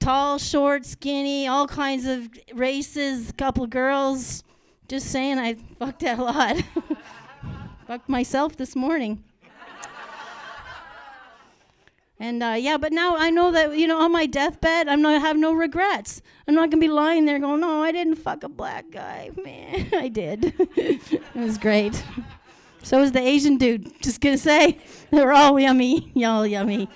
[SPEAKER 4] tall, short, skinny, all kinds of races, a couple of girls. Just saying, I fucked that a lot. Fucked myself this morning. And but now I know that, on my deathbed, I'm not gonna have no regrets. I'm not gonna be lying there going, no, I didn't fuck a black guy. Man, I did. It was great. So is the Asian dude. Just gonna say, they're all yummy, y'all yummy.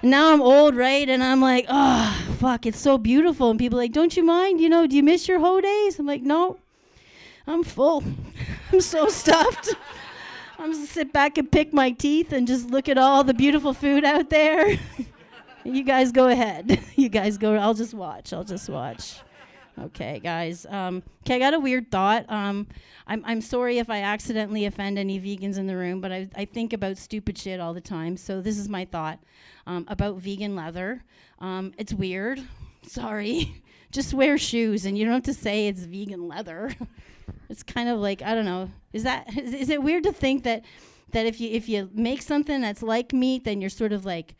[SPEAKER 4] And now I'm old, right? And I'm like, oh, fuck, it's so beautiful. And people are like, don't you mind? You know, do you miss your hoe days? I'm like, no, I'm full. I'm so stuffed. I'm just sit back and pick my teeth and just look at all the beautiful food out there. You guys go ahead. You guys go. I'll just watch. Okay, guys. Okay, I got a weird thought. I'm sorry if I accidentally offend any vegans in the room, but I think about stupid shit all the time. So this is my thought about vegan leather. It's weird. Sorry. Just wear shoes, and you don't have to say it's vegan leather. It's kind of like, I don't know. Is it weird to think that if you make something that's like meat, then you're sort of like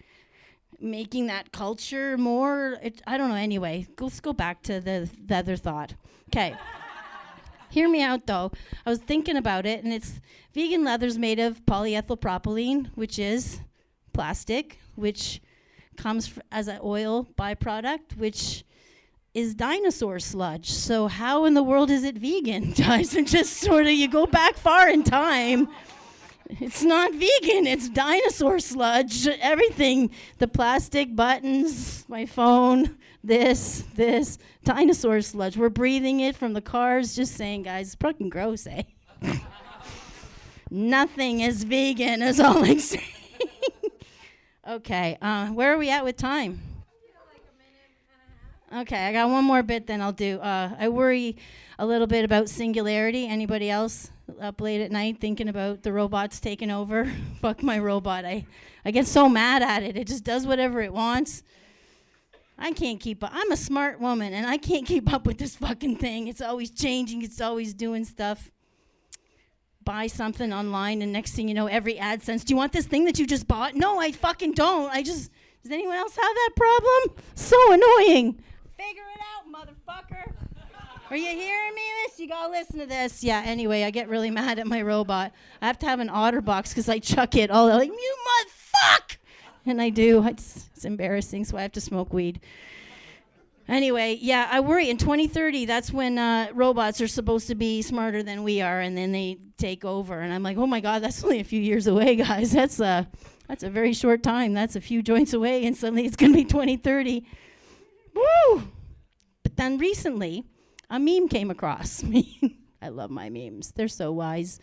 [SPEAKER 4] making that culture more? I don't know. Anyway, let's go back to the other thought. Okay. Hear me out, though. I was thinking about it, and it's vegan leather's made of polyethyl propylene, which is plastic, which comes as an oil byproduct, which is dinosaur sludge. So how in the world is it vegan, guys? And just sort of, you go back far in time. It's not vegan, it's dinosaur sludge. Everything, the plastic buttons, my phone, this, dinosaur sludge. We're breathing it from the cars. Just saying, guys, it's fucking gross, eh? Nothing is vegan, is all I'm saying. Okay, where are we at with time? Okay, I got one more bit, then I'll do. I worry a little bit about singularity. Anybody else up late at night thinking about the robots taking over? Fuck my robot. I get so mad at it. It just does whatever it wants. I can't keep up. I'm a smart woman, and I can't keep up with this fucking thing. It's always changing. It's always doing stuff. Buy something online, and next thing you know, every ad says, do you want this thing that you just bought? No, I fucking don't. Does anyone else have that problem? So annoying. Figure it out, motherfucker. Are you hearing me? You gotta listen to this. Yeah, anyway, I get really mad at my robot. I have to have an OtterBox because I chuck it all like, you motherfuck! And I do. It's embarrassing, so I have to smoke weed. Anyway, yeah, I worry in 2030, that's when robots are supposed to be smarter than we are, and then they take over. And I'm like, oh my God, that's only a few years away, guys. That's a very short time. That's a few joints away, and suddenly it's going to be 2030. Woo! But then recently, a meme came across me. I love my memes. They're so wise.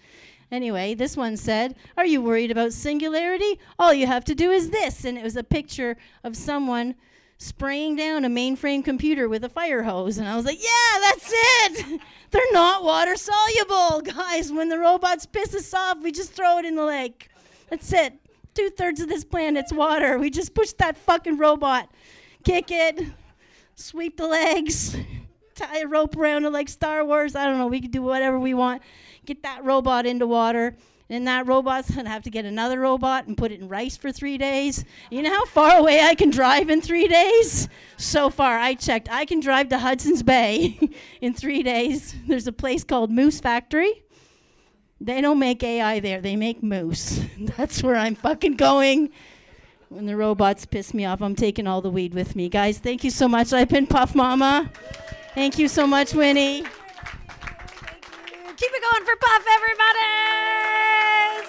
[SPEAKER 4] Anyway, this one said, are you worried about singularity? All you have to do is this. And it was a picture of someone spraying down a mainframe computer with a fire hose. And I was like, yeah, that's it. They're not water soluble. Guys, when the robots piss us off, we just throw it in the lake. That's it. 2/3 of this planet's water. We just push that fucking robot. Kick it. Sweep the legs. Tie a rope around it like Star Wars. I don't know. We can do whatever we want. Get that robot into water. And that robot's going to have to get another robot and put it in rice for 3 days. You know how far away I can drive in 3 days? So far, I checked. I can drive to Hudson's Bay in 3 days. There's a place called Moose Factory. They don't make AI there. They make moose. That's where I'm fucking going. When the robots piss me off, I'm taking all the weed with me. Guys, thank you so much. I've been Puff Mama. Thank you so much, Winnie.
[SPEAKER 1] Keep it going for Puff, everybody!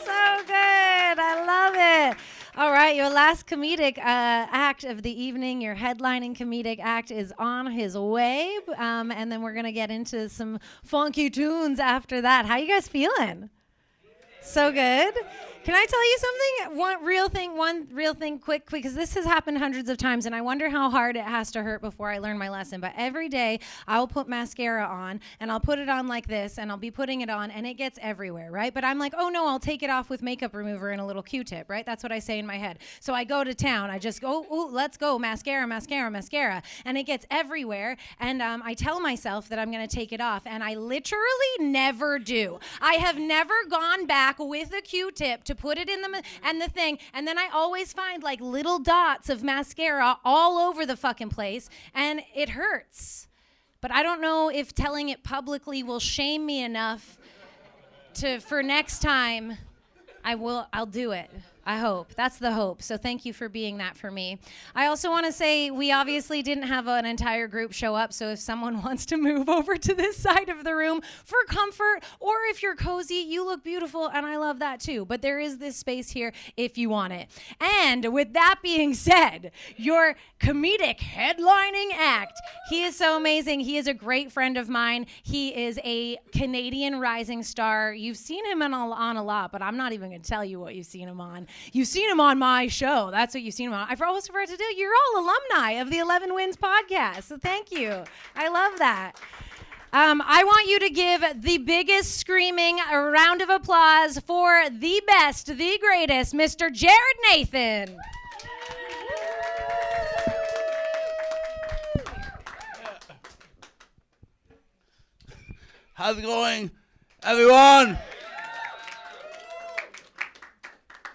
[SPEAKER 1] So good. I love it. All right, your last comedic act of the evening, your headlining comedic act is on his way. And then we're going to get into some funky tunes after that. How you guys feeling? So good. Can I tell you something? One real thing quick, because this has happened hundreds of times, and I wonder how hard it has to hurt before I learn my lesson. But every day, I'll put mascara on, and I'll put it on like this, and I'll be putting it on, and it gets everywhere, right? But I'm like, oh no, I'll take it off with makeup remover and a little Q-tip, right? That's what I say in my head. So I go to town. I just go, ooh, let's go, mascara, mascara, mascara. And it gets everywhere, and I tell myself that I'm going to take it off, and I literally never do. I have never gone back with a Q-tip to put it in the thing, and then I always find like little dots of mascara all over the fucking place, and it hurts. But I don't know if telling it publicly will shame me enough for next time. I'll do it. I hope. That's the hope. So thank you for being that for me. I also want to say we obviously didn't have an entire group show up, so if someone wants to move over to this side of the room for comfort, or if you're cozy, you look beautiful, and I love that too. But there is this space here if you want it. And with that being said, your comedic headlining act, he is so amazing. He is a great friend of mine. He is a Canadian rising star. You've seen him on a lot, but I'm not even going to tell you what you've seen him on. You've seen him on my show. That's what you've seen him on. I almost forgot to do. You're all alumni of the 11 Wins podcast, so thank you. I love that. I want you to give the biggest screaming round of applause for the best, the greatest, Mr. Jared Nathan.
[SPEAKER 5] How's it going, everyone?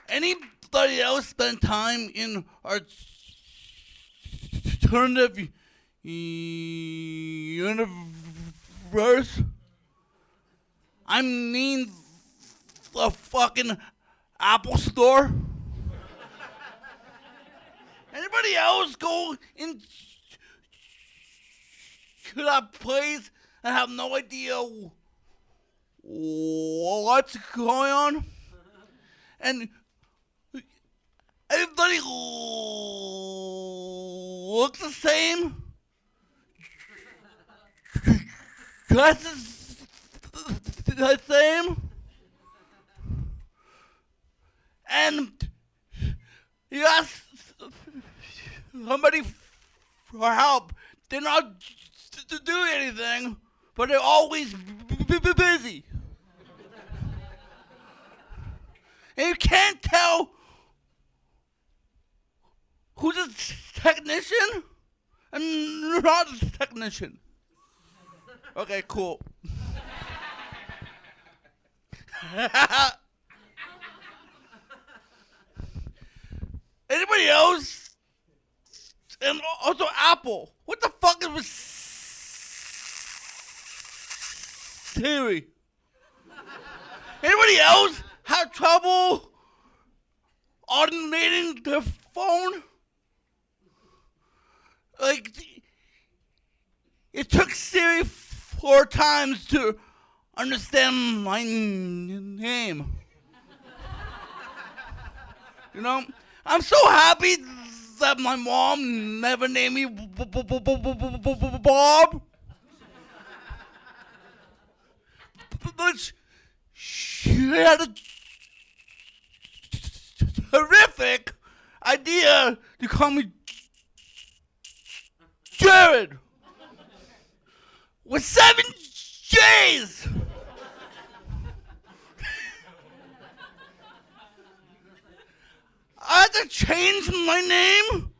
[SPEAKER 5] Anybody else spend time in alternative universe? I mean, the fucking Apple Store. Anybody else go into that place and have no idea what's going on? And everybody looks the same. Dresses the same. And you ask somebody for help. They're not to do anything, but they're always busy. And you can't tell who's a technician and not a technician. Okay, cool. Anybody else? And also Apple. What the fuck is with Siri? Anybody else have trouble automating their phone? Like, it took Siri 4 times to understand my name. You know, I'm so happy that my mom never named me Bob. But she had a terrific idea to call me Jared with 7 J's. I had to change my name.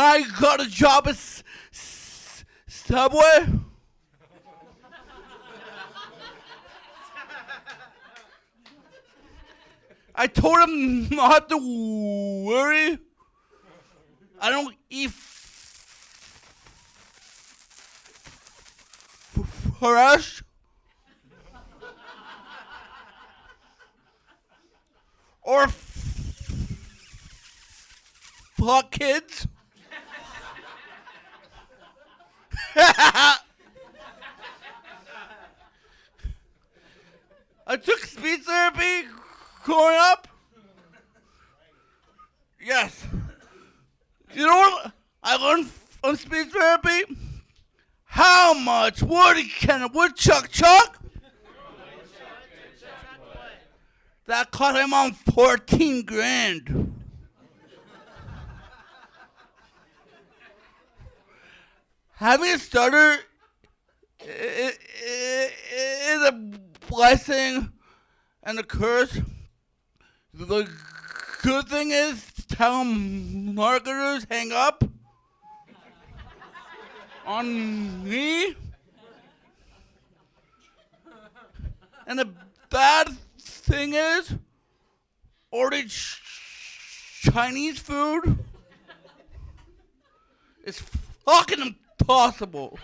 [SPEAKER 5] I got a job at Subway. I told him not to worry. I don't eat fresh. Or fuck kids. I took speech therapy growing up. Yes. You know what I learned from speech therapy? How much wood can a woodchuck chuck? That cost him on 14 grand. Having a stutter is a blessing and a curse. The good thing is, tell marketers hang up on me. And the bad thing is, ordering Chinese food is fucking impossible.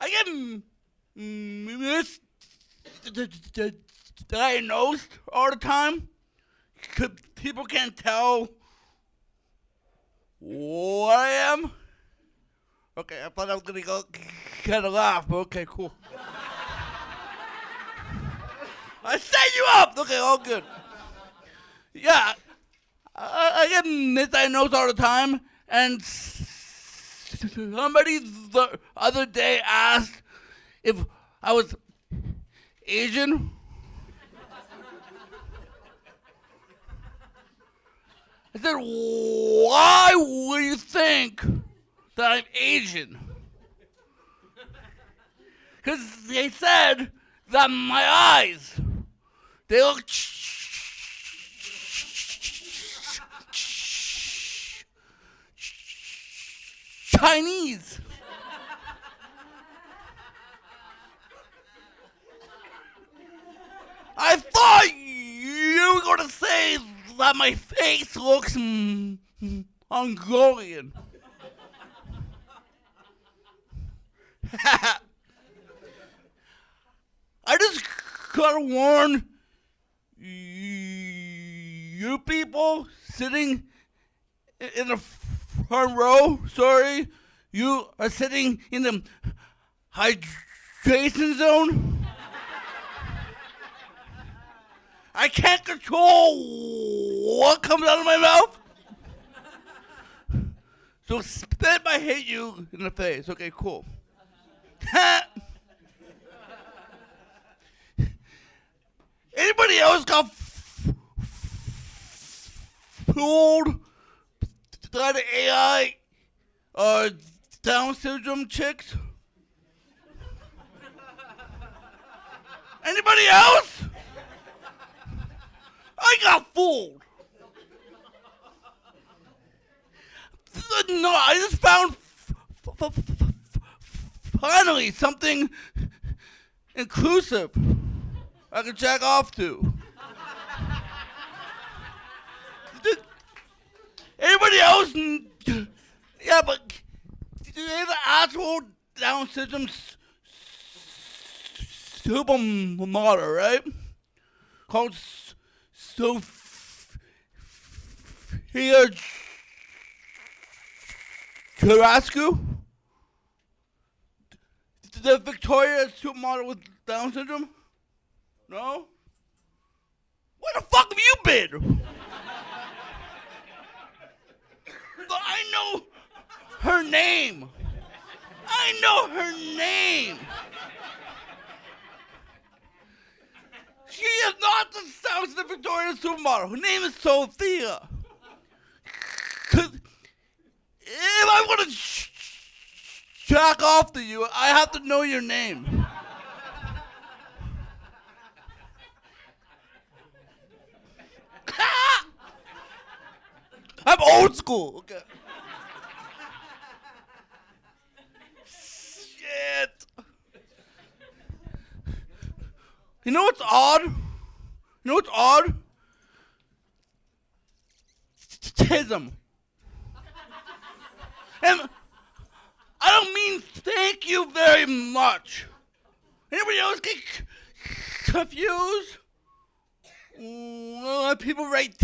[SPEAKER 5] I get misdiagnosed all the time. 'Cause people can't tell what I am. Okay, I thought I was gonna go kind of laugh, but okay, cool. I set you up. Okay, all good. Yeah, I get misdiagnosed all the time, and somebody the other day asked if I was Asian. I said, why would you think that I'm Asian? Because they said that my eyes, they look Chinese. I thought you were going to say that my face looks Mongolian. I just gotta warn you people sitting in the front row, sorry, you are sitting in the hydration zone. I can't control what comes out of my mouth. So spit I hate you in the face. Okay, cool. Anybody else got fooled by the AI Down syndrome chicks? Anybody else? I got fooled. No, I just found finally something inclusive I can jack off to. Anybody else? Yeah, but they have the actual Down syndrome supermodel, right? Called Sophia Carrasco. The Victoria supermodel with Down syndrome? No? Where the fuck have you been? I know her name. I know her name. She is not the South of Victorian supermodel. Her name is Sophia. 'Cause if I want to jack off to you, I have to know your name. I'm old school. Okay. Shit. You know what's odd? Tism. And I don't mean thank you very much. Anybody else get confused? People write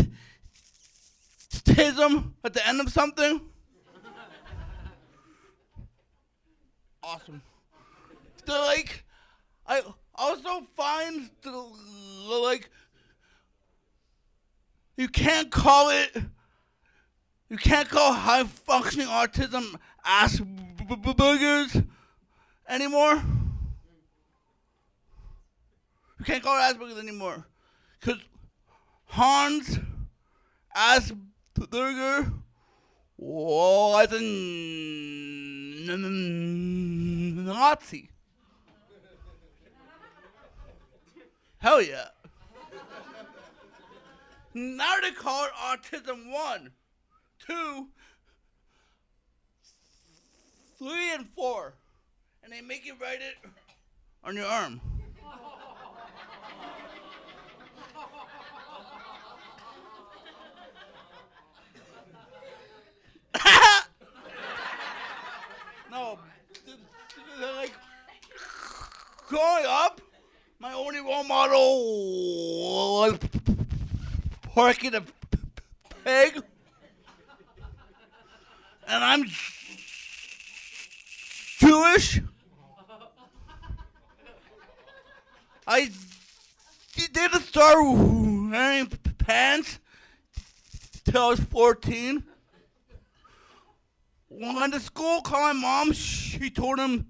[SPEAKER 5] tism at the end of something. Awesome. Like, I also find like you can't call high functioning autism Asperger's anymore. You can't call it Asperger's anymore. Because Hans Asperger was a Nazi. Hell yeah. Now they call it autism 1, 2, 3, and 4. And they make you write it on your arm. No, they're like growing up, my only role model was Porky the Pig. And I'm Jewish. I didn't start wearing pants till I was 14. When the school called my mom, she told him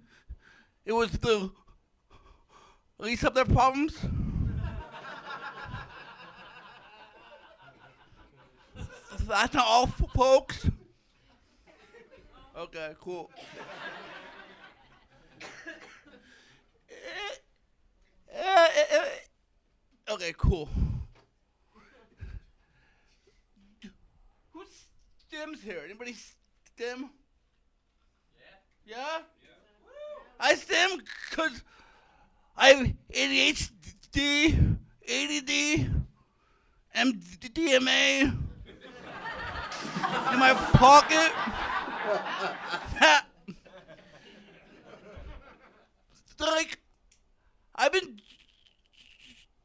[SPEAKER 5] it was the least of their problems. That's not all, folks. Okay, cool. Okay, cool. Who's Stim's here? Anybody Stim? Yeah? Yeah? I Stim because I have ADHD, ADD, MDMA in my pocket. Like, I've been,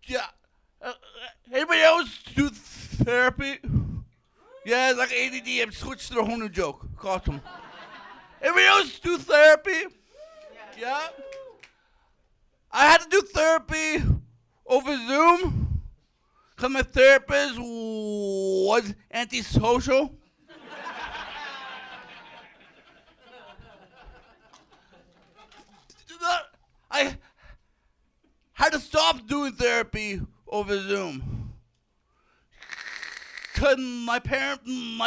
[SPEAKER 5] yeah. Anybody else do therapy? Yeah, it's like ADD. I've switched to a whole new joke. Cost them. Anybody else do therapy? Yeah. I had to do therapy over Zoom because my therapist was antisocial. I had to stop doing therapy over Zoom. Cause my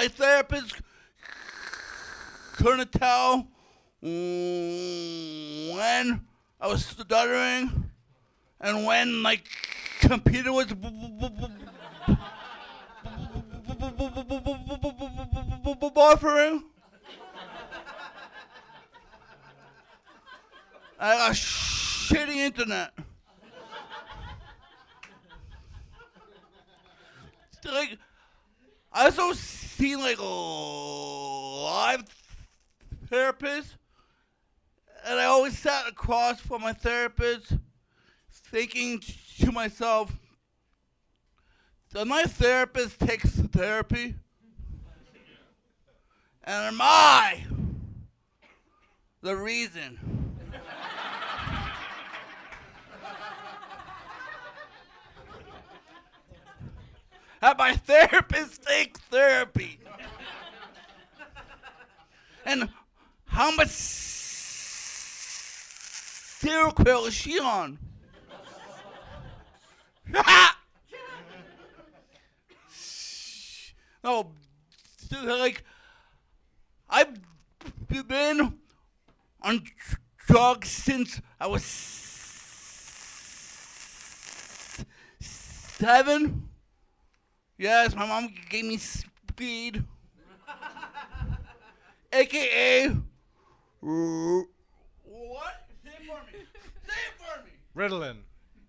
[SPEAKER 5] therapist couldn't tell when I was stuttering and when my computer was buffering. I got shitty internet. Like, I also seen like live therapists, and I always sat across from my therapist, thinking to myself, does my therapist take therapy? And am I the reason? That my therapist takes therapy? And how much Seroquel is she on? No, like, I've been on drugs since I was 7. Yes, my mom gave me speed. AKA. What? Say it for me. Say it for me.
[SPEAKER 3] Ritalin.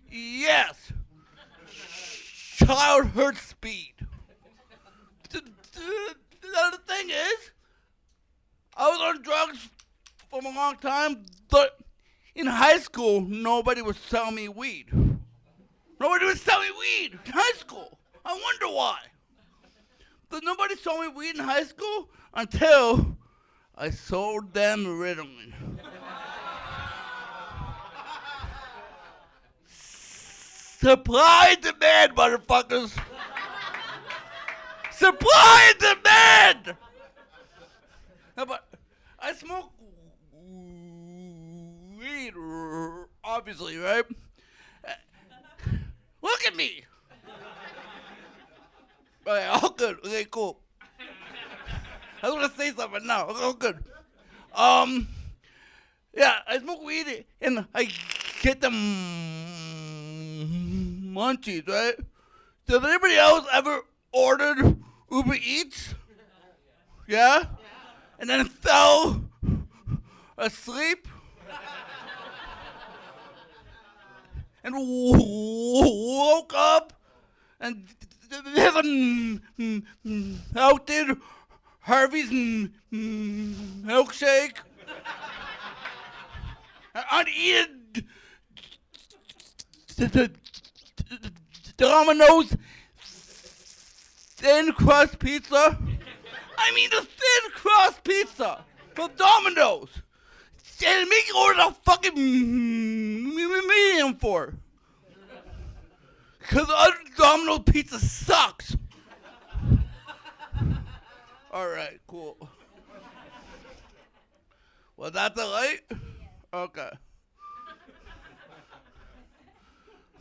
[SPEAKER 5] Yes. Childhood speed. The thing is, I was on drugs for a long time, but in high school, nobody was selling me weed. Nobody was selling me weed in high school. I wonder why. But nobody sold me weed in high school until I sold them Ritalin. Supply and demand, motherfuckers. Supply and demand. No, but I smoke weed, obviously, right? Look at me. Okay, all good. Okay, cool. I was gonna say something now. All good. Yeah, I smoke weed and I get the munchies, right? Does anybody else ever ordered Uber Eats? Yeah? And then fell asleep? And woke up and melted Harvey's milkshake. Uneaten Domino's thin crust pizza. I mean the thin crust pizza from Domino's. And make order the fucking medium for. Cause other Domino's pizza sucks. Alright, cool. Was that the light? Okay.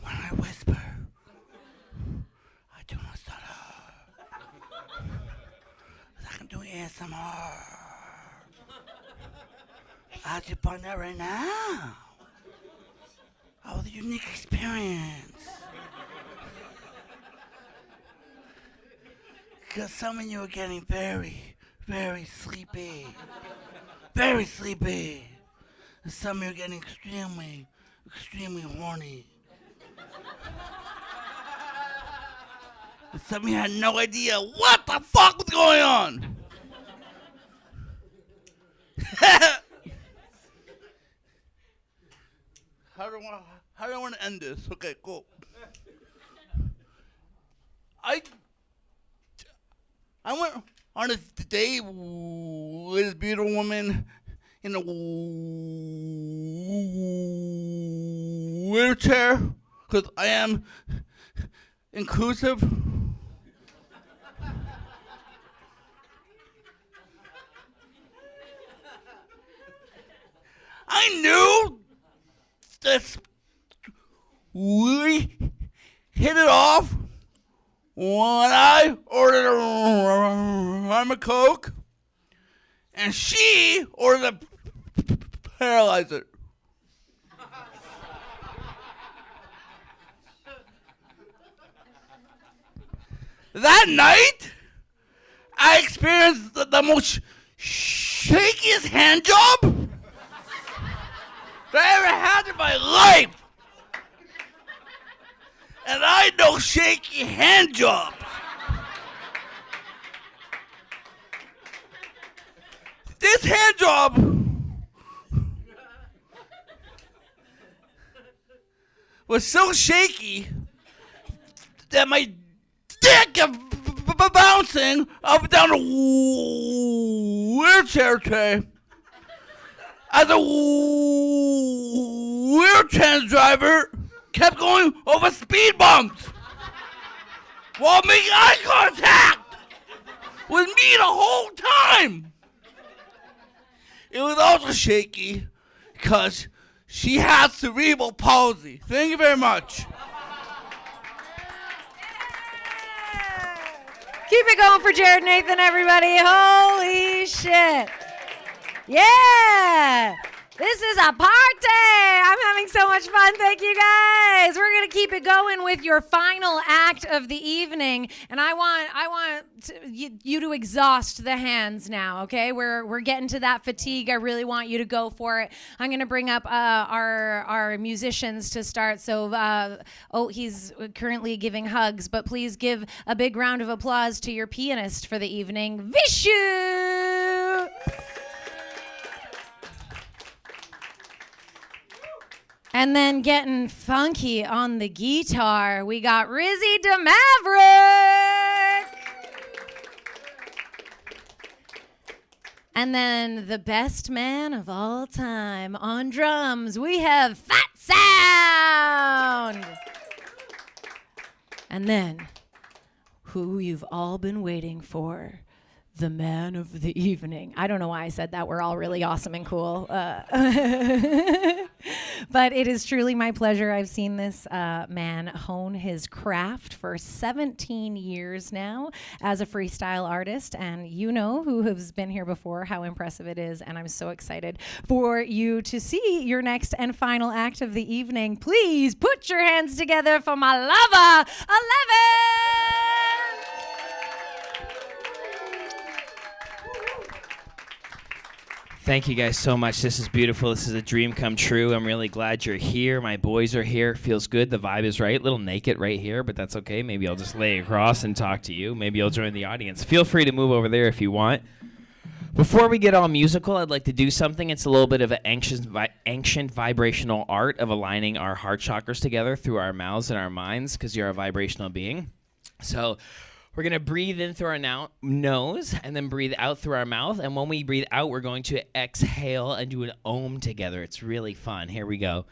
[SPEAKER 5] When I whisper, I do not stutter. I can do ASMR. How'd you find that right now? Oh, the unique experience. Because some of you are getting very, very sleepy. Very sleepy. And some of you are getting extremely, extremely horny. And some of you had no idea what the fuck was going on. How do I want to end this? Okay, cool. I went on a date with this beautiful woman in a wheelchair because I am inclusive. I knew this we hit it off when I ordered a rum and coke, and she ordered a paralyzer. That night, I experienced the most shakiest hand job that I ever had in my life. And I know shaky hand jobs. This hand job was so shaky that my dick kept bouncing up and down the wheelchair tray as a wheelchair driver kept going over speed bumps while making eye contact with me the whole time. It was also shaky because she has cerebral palsy. Thank you very much.
[SPEAKER 1] Keep it going for Jared Nathan, everybody. Holy shit. Yeah. This is a party. I'm having so much fun. Thank you, guys. We're going to keep it going with your final act of the evening. And I want you to exhaust the hands now, okay? We're getting to that fatigue. I really want you to go for it. I'm going to bring up our musicians to start. So, he's currently giving hugs, but please give a big round of applause to your pianist for the evening, Vishu. And then getting funky on the guitar, we got Rizzy the Maverick. And then the best man of all time on drums, we have Fat Sound. And then, who you've all been waiting for, the man of the evening. I don't know why I said that. We're all really awesome and cool. But it is truly my pleasure. I've seen this man hone his craft for 17 years now as a freestyle artist. And you know, who has been here before, how impressive it is. And I'm so excited for you to see your next and final act of the evening. Please put your hands together for my lover, 11!
[SPEAKER 6] Thank you guys so much. This is beautiful. This is a dream come true. I'm really glad you're here. My boys are here. It feels good. The vibe is right. A little naked right here, but that's okay. Maybe I'll just lay across and talk to you. Maybe you'll join the audience. Feel free to move over there if you want. Before we get all musical, I'd like to do something. It's a little bit of an ancient vibrational art of aligning our heart chakras together through our mouths and our minds, because you're a vibrational being. So we're going to breathe in through our nose and then breathe out through our mouth. And when we breathe out, we're going to exhale and do an Om together. It's really fun. Here we go.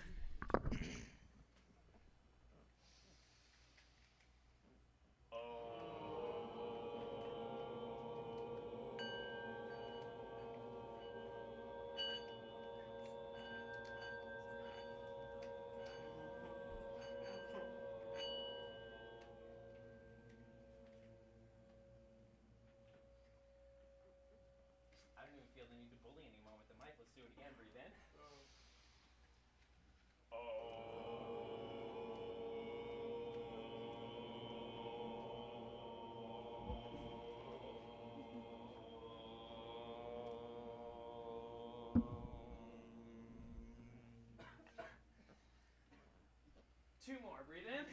[SPEAKER 6] Two more. Breathe in.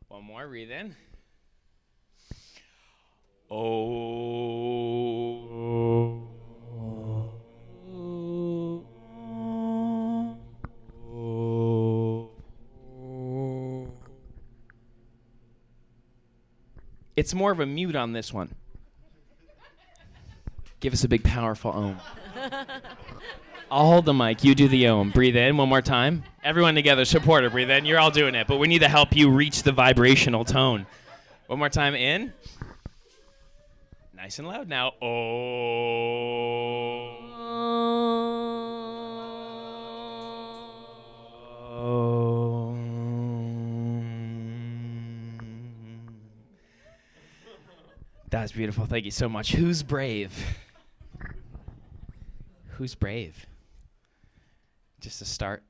[SPEAKER 6] One more. Breathe in. It's more of a mute on this one. Give us a big, powerful Om. I'll hold the mic. You do the Om. Breathe in one more time. Everyone together, support her. Breathe in. You're all doing it, but we need to help you reach the vibrational tone. One more time. In. Nice and loud now. That's beautiful. Thank you so much. Who's brave? Who's brave? Just to start,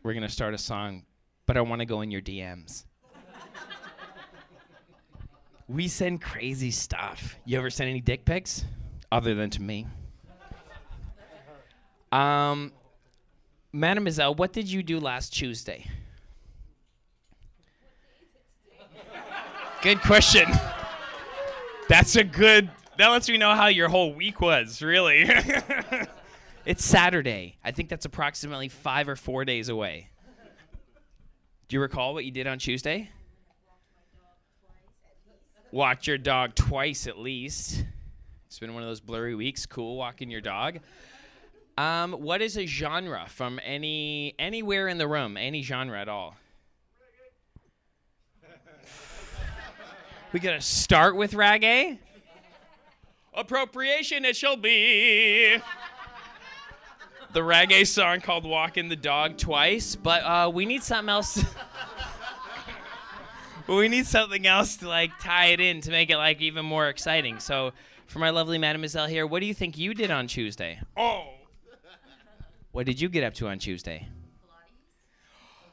[SPEAKER 6] we're going to start a song, but I want to go in your DMs. We send crazy stuff. You ever send any dick pics? Other than to me. Mademoiselle, what did you do last Tuesday? Good question. That lets me know how your whole week was, really. It's Saturday. I think that's approximately 5 or 4 days away. Do you recall what you did on Tuesday? Walked your dog twice at least. It's been one of those blurry weeks. Cool, walking your dog. What is a genre from anywhere in the room? Any genre at all? We gotta start with reggae. Appropriation it shall be. The reggae song called Walking the Dog Twice, but we need something else. We need something else to like tie it in to make it like even more exciting. So for my lovely mademoiselle here, what do you think you did on Tuesday? What did you get up to on Tuesday? Pilates.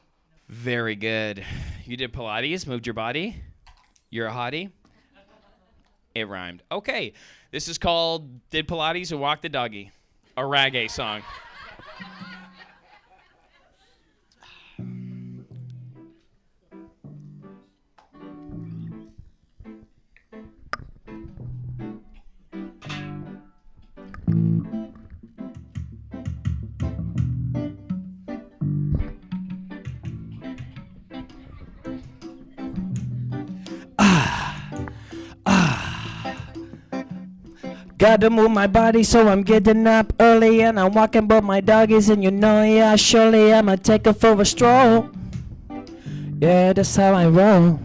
[SPEAKER 6] Very good. You did Pilates, moved your body? You're a hottie? It rhymed. Okay, this is called Did Pilates or Walk the Doggy, a reggae song. Gotta move my body, so I'm getting up early and I'm walking both my doggies, and you know, yeah, surely I'ma take her for a stroll. Yeah, that's how I roll.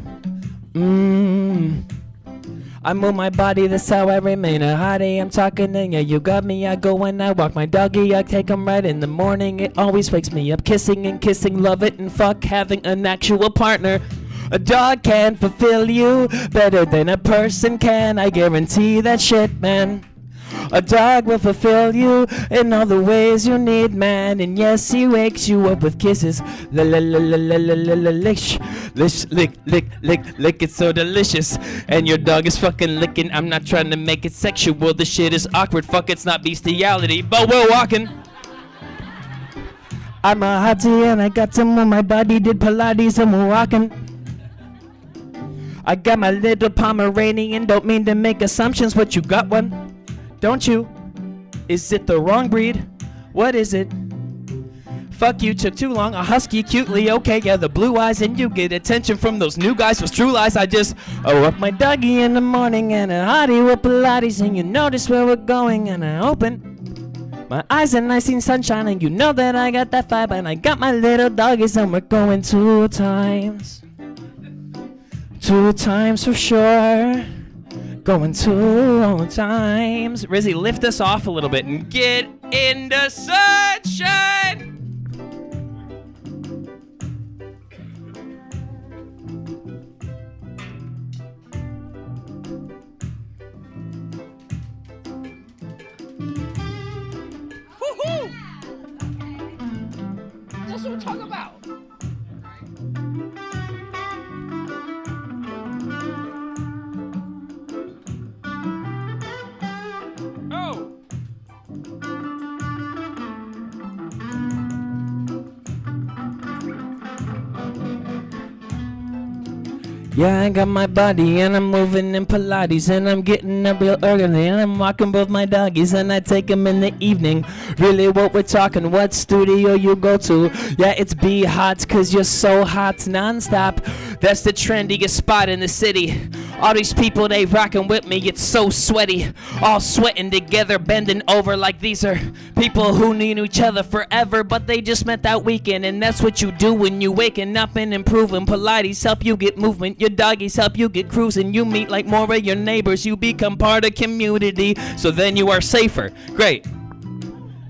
[SPEAKER 6] I move my body, that's how I remain a hottie. I'm talking and yeah, you got me. I go and I walk my doggy, I take him right in the morning. It always wakes me up, kissing and kissing, love it and fuck having an actual partner. A dog can fulfill you better than a person can. I guarantee that shit, man. A dog will fulfill you in all the ways you need, man. And yes, he wakes you up with kisses. La la la la la la la la lick, lick, lick, lick, lick. It's so delicious. And your dog is fucking licking. I'm not trying to make it sexual. The shit is awkward. Fuck, it's not bestiality, but we're walking. I'm a hottie and I got some on my body. Did Pilates and we're walking. I got my little Pomeranian. Don't mean to make assumptions, but you got one, don't you? Is it the wrong breed? What is it? Fuck you, took too long. A husky, cutely, okay, yeah, the blue eyes, and you get attention from those new guys. Was true lies. I just up my doggy in the morning and a hottie with Pilates, and you notice where we're going, and I open my eyes and I seen sunshine, and you know that I got that vibe, and I got my little doggies, and we're going 2 times. 2 times for sure. Going 2 times. Rizzy, lift us off a little bit and get into sunshine. Woohoo! That's what we're talking about. Oh! Yeah, I got my body and I'm moving in Pilates and I'm getting up real early and I'm walking both my doggies and I take them in the evening. Really what we're talking, what studio you go to? Yeah, it's Be Hot cause you're so hot non-stop. That's the trendiest spot in the city. All these people, they rockin' with me, it's so sweaty. All sweating together, bending over like these are people who knew each other forever, but they just met that weekend. And that's what you do when you waking up and improving. Pilates help you get movement, your doggies help you get cruising. You meet like more of your neighbors, you become part of community, so then you are safer. Great.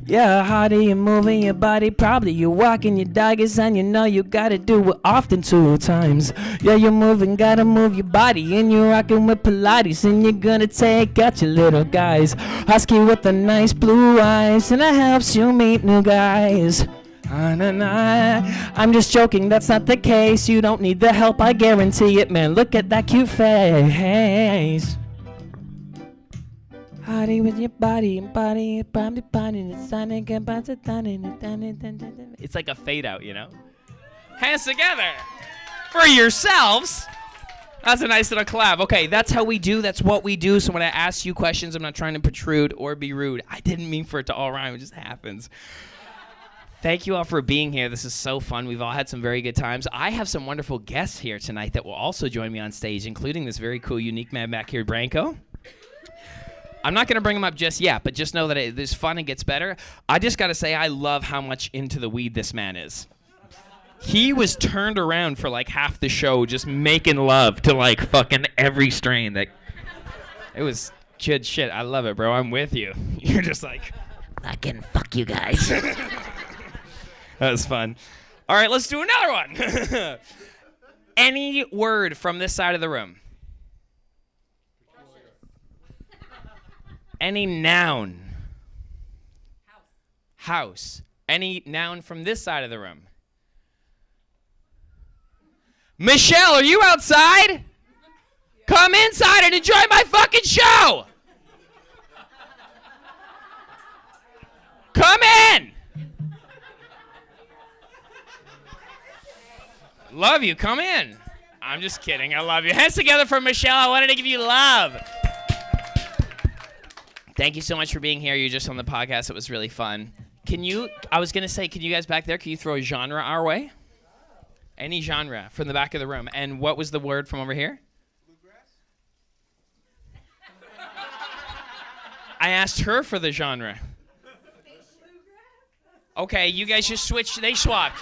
[SPEAKER 6] Yeah, hottie, you're moving your body, probably you're walking your doggies, and you know you gotta do it often 2 times. Yeah, you're moving, gotta move your body, and you're rocking with Pilates, and you're gonna take out your little guys. Husky with the nice blue eyes, and it helps you meet new guys. I'm just joking, that's not the case. You don't need the help, I guarantee it, man. Look at that cute face. Hottie with your body and body, it's like a fade out, you know? Hands together for yourselves. That's a nice little collab. Okay, that's how we do. That's what we do. So when I ask you questions, I'm not trying to protrude or be rude. I didn't mean for it to all rhyme. It just happens. Thank you all for being here. This is so fun. We've all had some very good times. I have some wonderful guests here tonight that will also join me on stage, including this very cool, unique man back here, Branko. I'm not going to bring him up just yet, but just know that it's fun and gets better. I just got to say I love how much into the weed this man is. He was turned around for like half the show just making love to like fucking every strain. That it was good shit. I love it, bro. I'm with you. You're just like, fucking fuck you guys. That was fun. All right, let's do another one. Any word from this side of the room? Any noun? House. Any noun from this side of the room? Michelle, are you outside? Come inside and enjoy my fucking show. Come in. Love you. Come in. I'm just kidding. I love you. Hands together for Michelle. I wanted to give you love. Thank you so much for being here. You're just on the podcast. It was really fun. I was going to say, can you guys back there, can you throw a genre our way? Any genre from the back of the room. And what was the word from over here? Bluegrass. I asked her for the genre. Okay, you guys just switched. They swapped.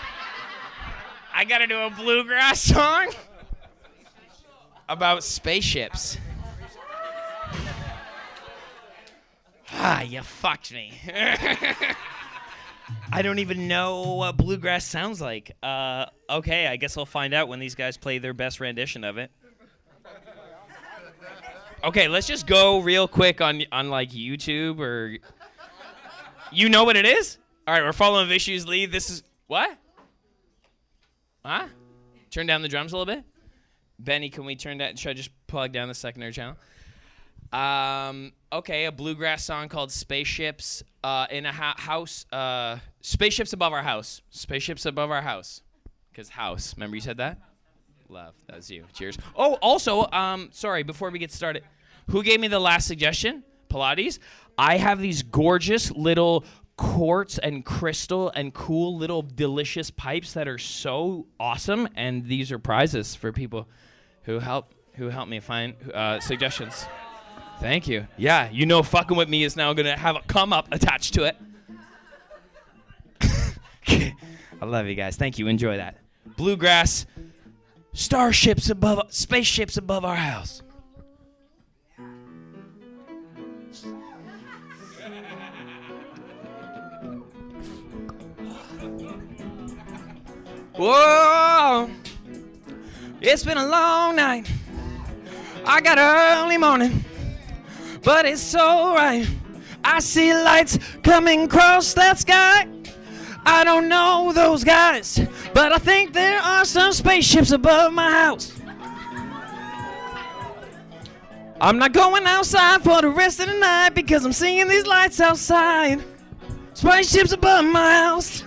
[SPEAKER 6] I got to do a bluegrass song about spaceships. Ah, you fucked me. I don't even know what bluegrass sounds like. Okay, I guess I'll find out when these guys play their best rendition of it. Okay, let's just go real quick on like YouTube or. You know what it is? All right, we're following Vishu's lead. This is what? Huh? Turn down the drums a little bit. Benny, can we turn that? Should I just plug down the secondary channel? Okay, a bluegrass song called "Spaceships" in a house. Spaceships above our house. Spaceships above our house. Cause house. Remember you said that? Love. That was you. Cheers. Oh, also, sorry. Before we get started, who gave me the last suggestion? Pilates. I have these gorgeous little quartz and crystal and cool little delicious pipes that are so awesome, and these are prizes for people who help me find suggestions. Thank you. Yeah, you know, fucking with me is now gonna have a come up attached to it. I love you guys. Thank you. Enjoy that. Bluegrass, spaceships above our house. Whoa, it's been a long night. I got early morning, but it's alright. I see lights coming across that sky. I don't know those guys, but I think there are some spaceships above my house. I'm not going outside for the rest of the night because I'm seeing these lights outside. Spaceships above my house.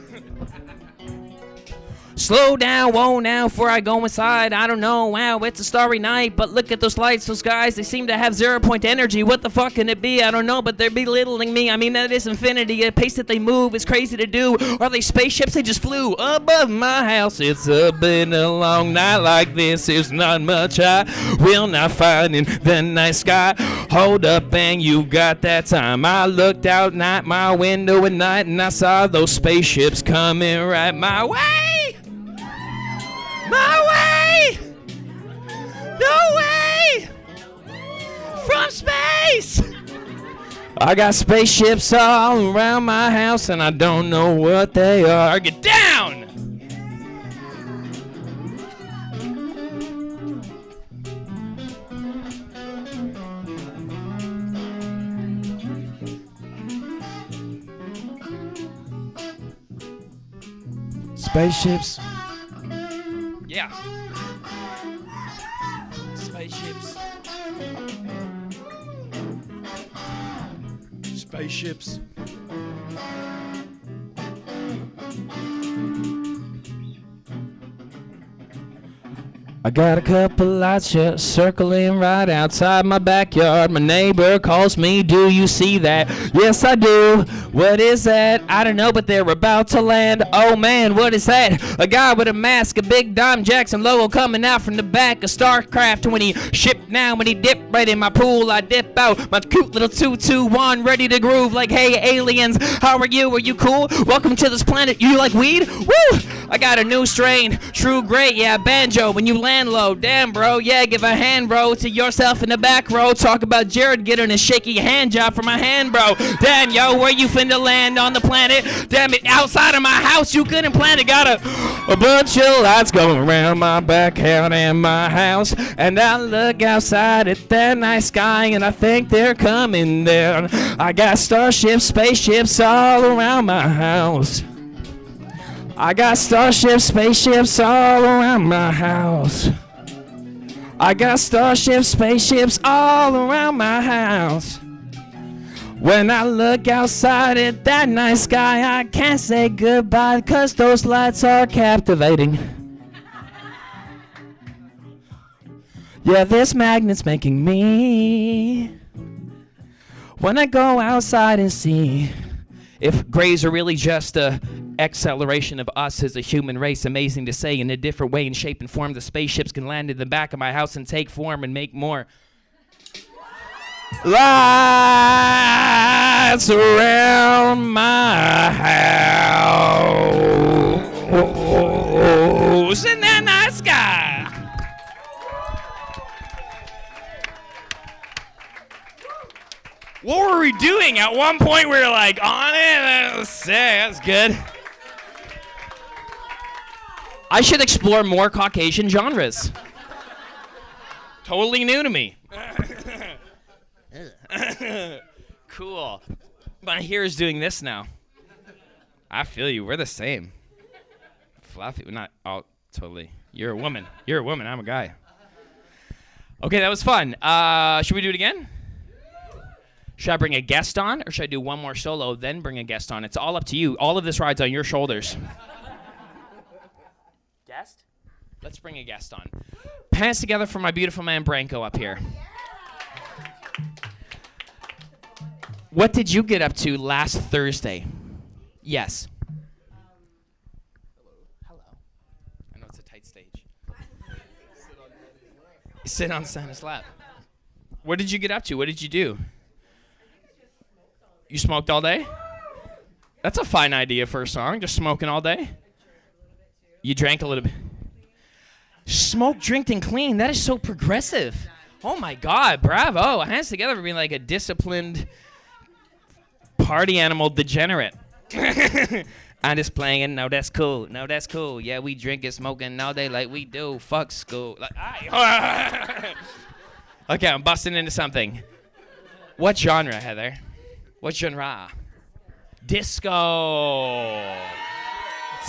[SPEAKER 6] Slow down, whoa now, before I go inside. I don't know, wow, it's a starry night, but look at those lights, those guys, they seem to have 0-point energy. What the fuck can it be? I don't know, but they're belittling me. I mean, that is infinity. The pace that they move is crazy to do. Are they spaceships? They just flew above my house. It's been a long night like this. There's not much I will not find in the night sky. Hold up, and you got that time. I looked out at my window at night, and I saw those spaceships coming right my way. My way! No way! From space! I got spaceships all around my house and I don't know what they are. Get down! Spaceships. Yeah. Spaceships. Spaceships. I got a couple lights circling right outside my backyard. My neighbor calls me, do you see that? Yes, I do. What is that? I don't know, but they're about to land. Oh man, what is that? A guy with a mask, a big Dom Jackson logo coming out from the back of StarCraft. When he shipped now, when he dipped right in my pool, I dip out. My cute little 221 ready to groove like, hey aliens, how are you? Are you cool? Welcome to this planet. You like weed? Woo! I got a new strain, true great, yeah, banjo. When you land low, damn bro, yeah, give a hand bro to yourself in the back row. Talk about Jared getting a shaky hand job for my hand bro. Damn yo, where you finna land on the planet? Damn it, outside of my house you couldn't plan it. Got a bunch of lights going around my backyard and my house, and I look outside at that night sky and I think they're coming down. I got starships, spaceships all around my house. I got starships, spaceships all around my house. I got starships, spaceships all around my house. When I look outside at that night sky, I can't say goodbye 'cause those lights are captivating. Yeah, this magnet's making me. When I go outside and see if grays are really just a acceleration of us as a human race, amazing to say, in a different way and shape and form, the spaceships can land in the back of my house and take form and make more lights around my house in that night sky. What were we doing? At one point we were like on it. That was sick. That's good. I should explore more Caucasian genres. Totally new to me. Cool. My hair is doing this now. I feel you. We're the same. Fluffy. Not all totally. You're a woman. You're a woman. I'm a guy. Okay, that was fun. Should we do it again? Should I bring a guest on, or should I do one more solo, then bring a guest on? It's all up to you. All of this rides on your shoulders. Guest? Let's bring a guest on. Hands together for my beautiful man Branko up here. What did you get up to last Thursday? Yes. Hello. I know it's a tight stage. Sit on Santa's lap. What did you get up to? What did you do? You smoked all day? That's a fine idea for a song, just smoking all day. You drank a little bit. Smoke, drink, and clean. That is so progressive. Oh my God, bravo. Hands together for being like a disciplined party animal degenerate. I'm just playing and no, that's cool. No, that's cool. Yeah, we drink and smoking all day like we do. Fuck school. Like, okay, I'm busting into something. What genre, Heather? What genre? Disco.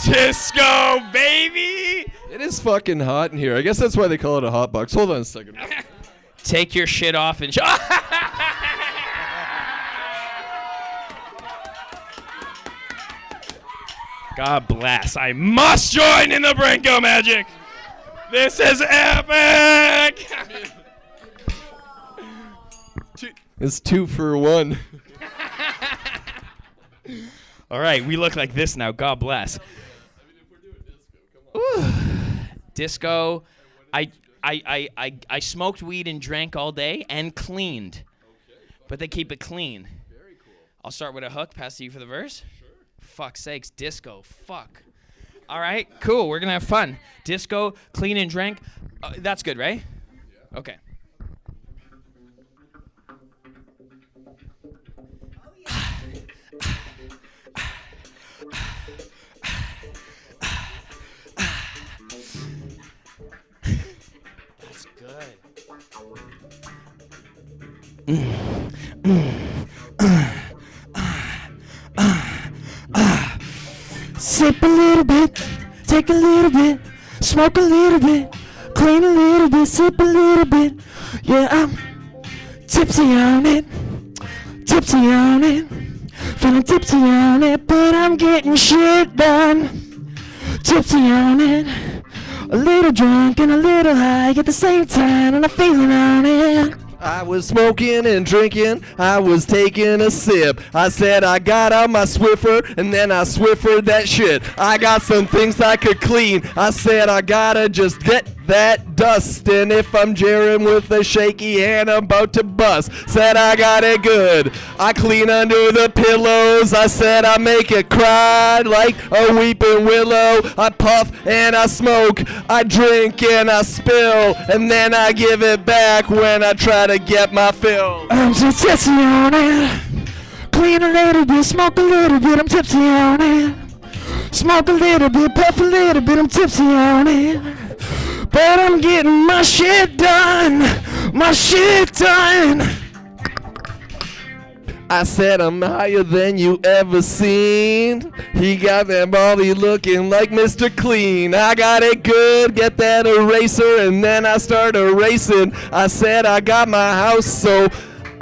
[SPEAKER 6] Disco, baby.
[SPEAKER 3] It is fucking hot in here. I guess that's why they call it a hot box. Hold on a second.
[SPEAKER 6] Take your shit off and God bless. I must join in the Branko magic. This is epic.
[SPEAKER 3] It's 2 for 1.
[SPEAKER 6] All right, we look like this now. God bless. Ooh. Disco. I smoked weed and drank all day and cleaned. But they keep it clean. Very cool. I'll start with a hook, pass to you for the verse. Sure. Fuck's sakes, disco. Fuck. All right, cool. We're going to have fun. Disco, clean and drank. That's good, right? Yeah. Okay. That's good. Sip a little bit, take a little bit, smoke a little bit, clean a little bit, sip a little bit. Yeah, I'm tipsy on it, feeling tipsy on it, but I'm getting shit done. Tipsy on it, a little drunk and a little high at the same time, and I'm feeling on it.
[SPEAKER 3] I was smoking and drinking, I was taking a sip. I said I got out my Swiffer, and then I Swiffered that shit. I got some things I could clean. I said I gotta just get that dust. And if I'm jaring with a shaky hand, I'm about to bust. Said I got it good. I clean under the pillows. I said I make it cry like a weeping willow. I puff and I smoke. I drink and I spill. And then I give it back when I try to get my fill.
[SPEAKER 6] I'm so tipsy on it. Clean a little bit, smoke a little bit, I'm tipsy on it. Smoke a little bit, puff a little bit, I'm tipsy on it. But I'm getting my shit done. My shit done.
[SPEAKER 3] I said I'm higher than you ever seen. He got that body looking like Mr. Clean. I got it good, get that eraser, and then I start erasing. I said I got my house, so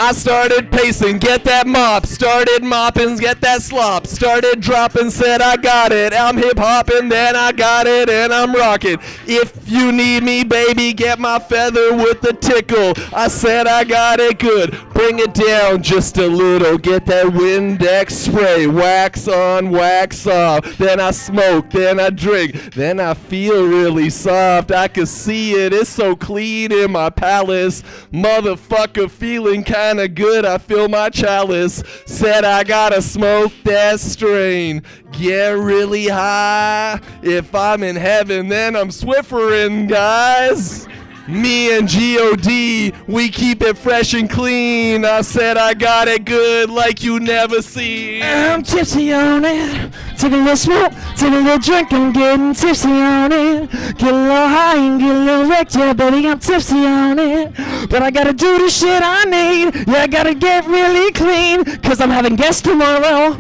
[SPEAKER 3] I started pacing, get that mop, started mopping, get that slop, started dropping, said I got it, I'm hip hopping, then I got it and I'm rocking. If you need me, baby, get my feather with the tickle. I said I got it good, bring it down just a little, get that Windex spray, wax on, wax off, then I smoke, then I drink, then I feel really soft. I can see it, it's so clean in my palace, motherfucker feeling kinda good, I fill my chalice. Said I gotta smoke that strain, get really high. If I'm in heaven, then I'm Swiffering, guys. Me and G.O.D., we keep it fresh and clean. I said I got it good like you never seen. I'm tipsy on it. Take a little smoke, take a little drink, I'm getting tipsy on it. Get a little high and get a little wrecked, yeah, baby, I'm tipsy on it. But I gotta do the shit I need. Yeah, I gotta get really clean, cause I'm having guests tomorrow.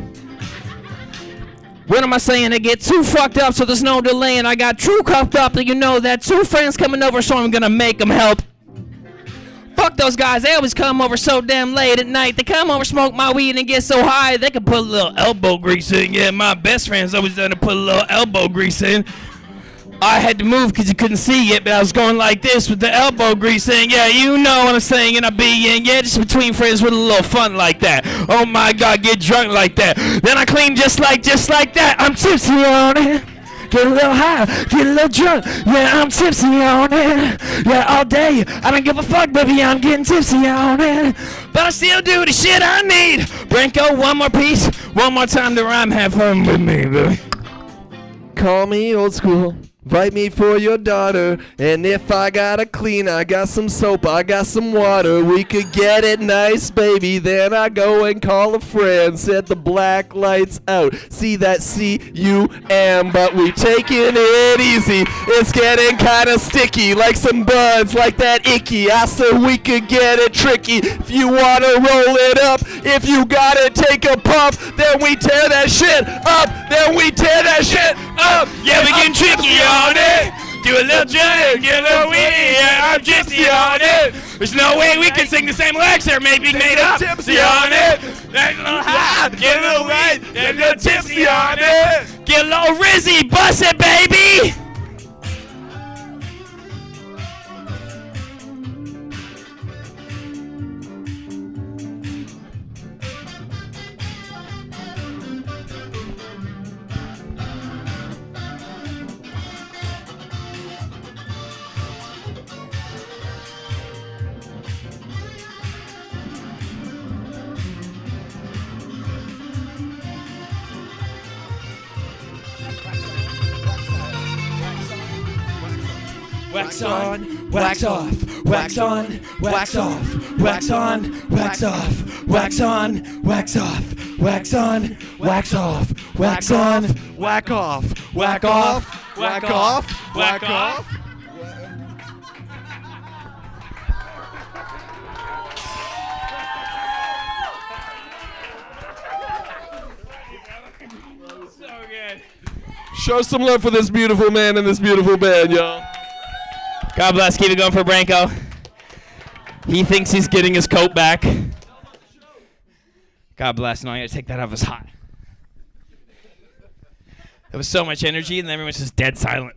[SPEAKER 3] What am I saying? I get too fucked up so there's no delaying. I got true cuffed up and you know that 2 friends coming over so I'm gonna make them help. Fuck those guys, they always come over so damn late at night. They come over, smoke my weed and get so high they can put a little elbow grease in. Yeah, my best friend's always done to put a little elbow grease in. I had to move because you couldn't see it, but I was going like this with the elbow grease in. Yeah, you know what I'm saying, and I be in. Yeah, just between friends with a little fun like that. Oh my God, get drunk like that. Then I clean just like that. I'm tipsy on it. Get a little high, get a little drunk. Yeah, I'm tipsy on it. Yeah, all day. I don't give a fuck, baby, I'm getting tipsy on it. But I still do the shit I need. Branko, one more piece. One more time to rhyme. Have fun with me, baby. Call me old school. Invite me for your daughter, and if I gotta clean, I got some soap, I got some water. We could get it nice, baby. Then I go and call a friend, set the black lights out. See that C-U-M, but we taking it easy. It's getting kinda sticky, like some buds, like that icky. I said we could get it tricky. If you wanna roll it up, if you gotta take a puff, then we tear that shit up. Then we tear that shit up. Yeah, we getting tricky on it. Do a little drink, get a little weed, yeah, I'm gypsy on it. There's no way we can sing the same lyrics, they're maybe made up. Tipsy on it. Get a little high, get a little right, get a little tipsy on it. Get a little rizzy, bust it, baby. Wax on, wax off, wax on, wax off, wax on, wax off, wax on, wax off, wax on, wax off, wax on, whack off, whack off, whack off, whack off. So good. Show some love for this beautiful man and this beautiful band, y'all. God bless. Keep it going for Branko. He thinks he's getting his coat back. God bless. No, I gotta take that off. It's hot. There was so much energy, and everyone's just dead silent.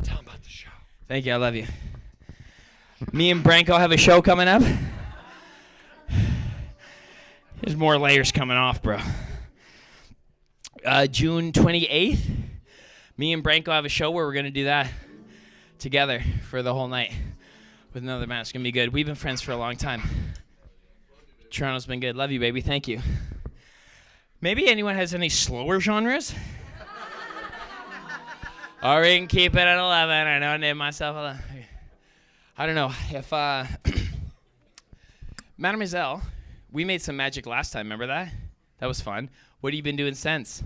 [SPEAKER 3] Tell him about the show. Thank you. I love you. Me and Branko have a show coming up. There's more layers coming off, bro. June 28th. Me and Branko have a show where we're gonna do that together for the whole night with another man. It's gonna be good. We've been friends for a long time. Toronto's been good. Love you, baby. Thank you. Maybe anyone has any slower genres? Or we can keep it at 11. I know I named myself 11. I don't know if Mademoiselle, we made some magic last time. Remember that? That was fun. What have you been doing since?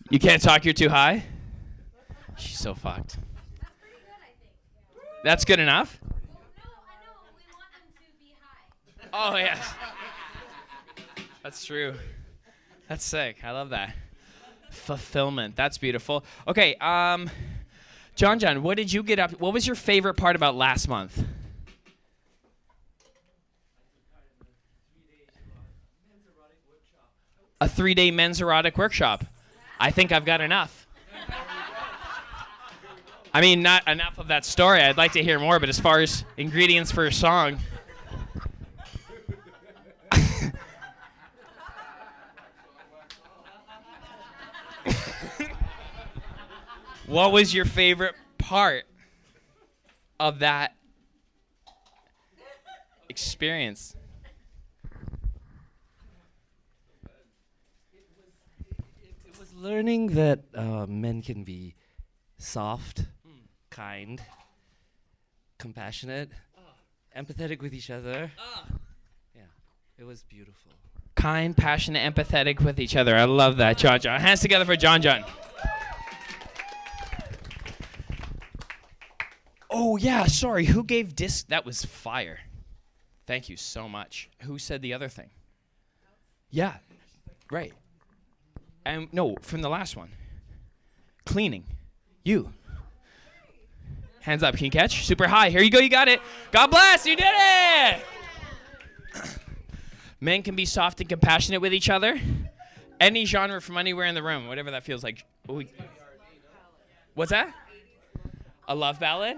[SPEAKER 3] You can't talk, you're too high? She's so fucked. That's pretty good, I think. Yeah. That's good enough? No, I know. We want them to be high. Oh, yes. That's true. That's sick. I love that. Fulfillment. That's beautiful. Okay, John, what did you get up? What was your favorite part about last month? A 3-day men's erotic workshop. I think I've got enough. I mean, not enough of that story. I'd like to hear more, but as far as ingredients for a song. What was your favorite part of that experience? Learning that men can be soft, kind, compassionate, empathetic with each other. Yeah, it was beautiful.
[SPEAKER 6] Kind, passionate, empathetic with each other. I love that, John John. Hands together for John John. Oh, yeah, sorry. Who gave disc? That was fire. Thank you so much. Who said the other thing? Yeah, right. No, from the last one. Cleaning. You. Hands up. Can you catch? Super high. Here you go. You got it. God bless. You did it. Men can be soft and compassionate with each other. Any genre from anywhere in the room, whatever that feels like. What's that? A love ballad?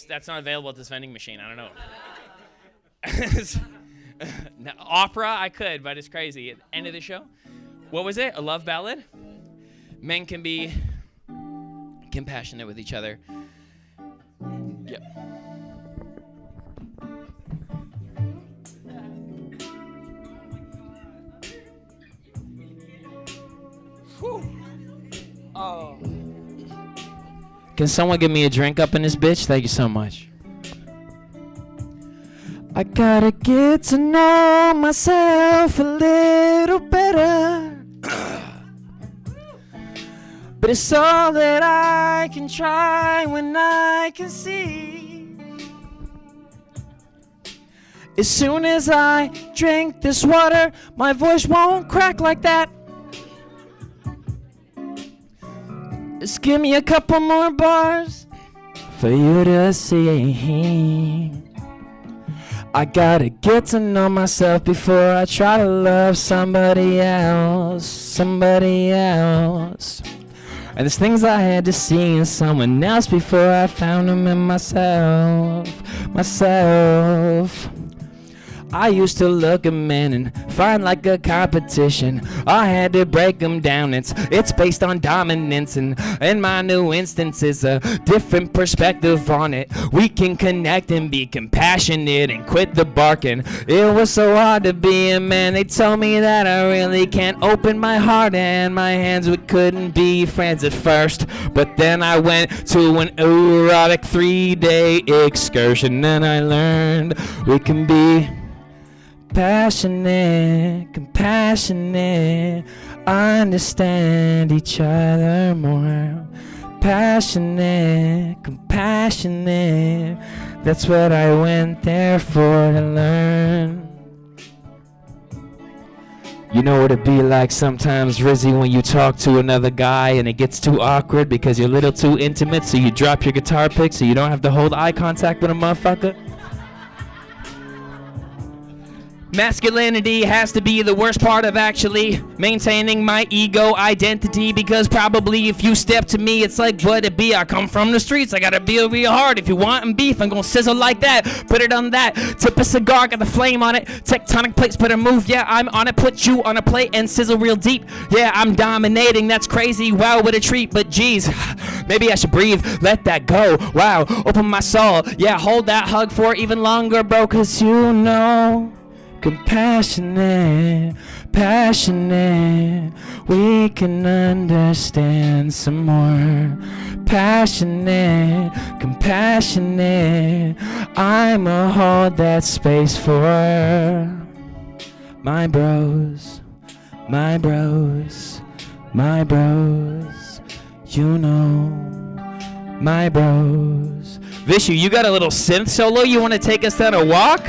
[SPEAKER 6] That's not available at this vending machine. I don't know. No, opera, I could, but it's crazy. At the end of the show, what was it? A love ballad? Men can be compassionate with each other. Yep. Whew. Oh. Can someone give me a drink up in this bitch? Thank you so much. I gotta get to know myself a little better. But it's all that I can try when I can see. As soon as I drink this water, my voice won't crack like that. Just give me a couple more bars for you to see. I gotta get to know myself before I try to love somebody else, somebody else. And there's things I had to see in someone else before I found them in myself. I used to look at men and find like a competition. I had to break them down. It's based on dominance, and in my new instance is a different perspective on it. We can connect and be compassionate and quit the barking. It was so hard to be a man. They told me that I really can't open my heart and my hands. We couldn't be friends at first, but then I went to an erotic 3-day excursion and I learned we can be passionate, compassionate, understand each other more. Passionate, compassionate, that's what I went there for to learn. You know what it'd be like sometimes, Rizzy, when you talk to another guy and it gets too awkward because you're a little too intimate, so you drop your guitar pick so you don't have to hold eye contact with a motherfucker? Masculinity has to be the worst part of actually maintaining my ego identity, because probably if you step to me, it's like, what it be? I come from the streets, I gotta be real hard. If you want beef, I'm gonna sizzle like that. Put it on that, tip a cigar, got the flame on it. Tectonic plates, better move, yeah, I'm on it. Put you on a plate and sizzle real deep. Yeah, I'm dominating, that's crazy, wow, what a treat. But geez, maybe I should breathe, let that go. Wow, open my soul, yeah, hold that hug for even longer, bro, cause you know, compassionate, passionate, we can understand some more. Passionate, compassionate, I'ma hold that space for my bros, my bros, my bros, you know, my bros. Vishu, you got a little synth solo? You want to take us down a walk?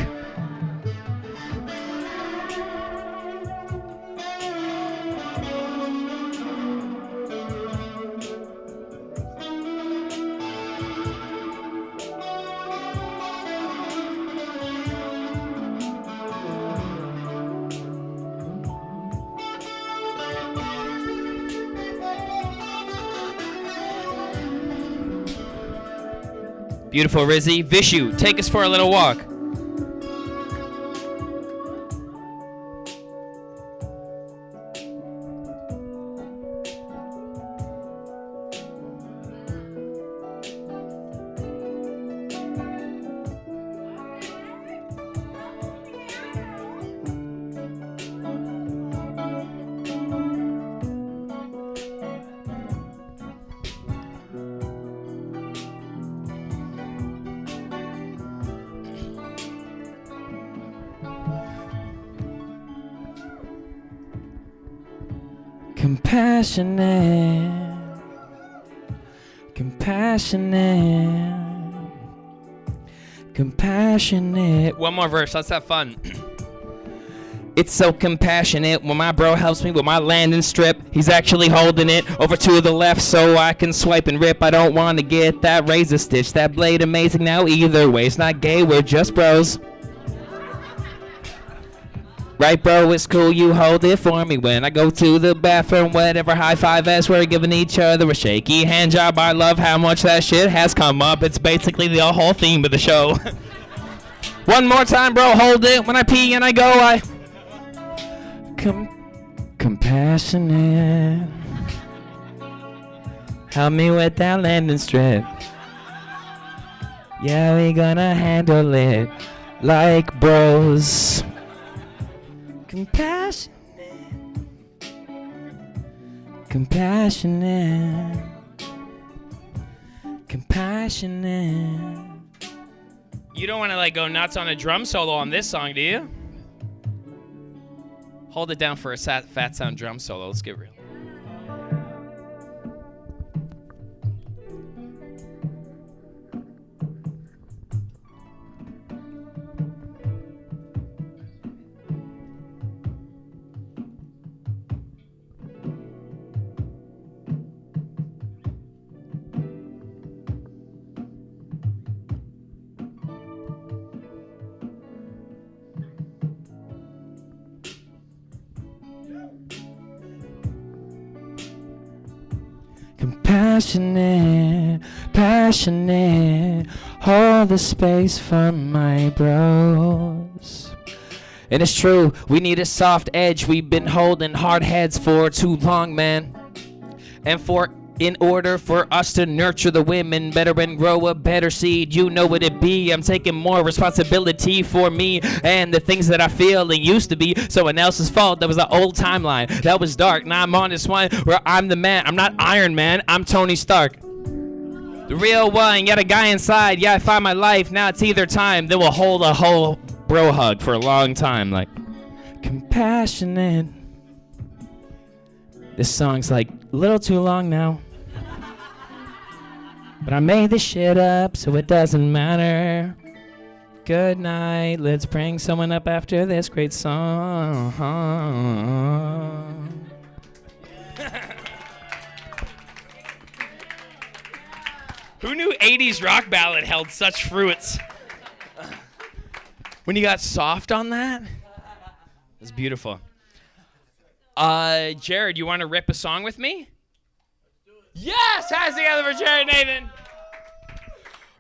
[SPEAKER 6] Beautiful, Rizzy. Vishu, take us for a little walk. Compassionate, compassionate, compassionate. One more verse, let's have fun. It's so compassionate when my bro helps me with my landing strip. He's actually holding it over to the left so I can swipe and rip. I don't want to get that razor stitch, that blade amazing now either way. It's not gay, we're just bros. Right, bro, it's cool, you hold it for me when I go to the bathroom, whatever, high five as we're giving each other a shaky hand job. I love how much that shit has come up. It's basically the whole theme of the show. One more time, bro, hold it. When I pee and I go, I... Compassionate. Help me with that landing strip. Yeah, we gonna handle it like bros. Compassionate, compassionate, compassionate. You don't want to like go nuts on a drum solo on this song, do you? Hold it down for a fat sound drum solo. Let's get real. Compassionate, passionate, hold the space for my bros. And it's true, we need a soft edge. We've been holding hard heads for too long, man. And in order for us to nurture the women better and grow a better seed, you know what it be. I'm taking more responsibility for me and the things that I feel and used to be someone else's fault. That was the old timeline. That was dark. Now I'm on this one where I'm the man. I'm not Iron Man. I'm Tony Stark. The real one. Got a guy inside. Yeah, I find my life. Now it's either time. Then we'll hold a whole bro hug for a long time. Like, compassionate. This song's like a little too long now. But I made this shit up, so it doesn't matter. Good night, let's bring someone up after this great song. Who knew 80s rock ballad held such fruits? When you got soft on that? It's beautiful. Jared, you want to rip a song with me? Yes! Hands together for Jared Nathan.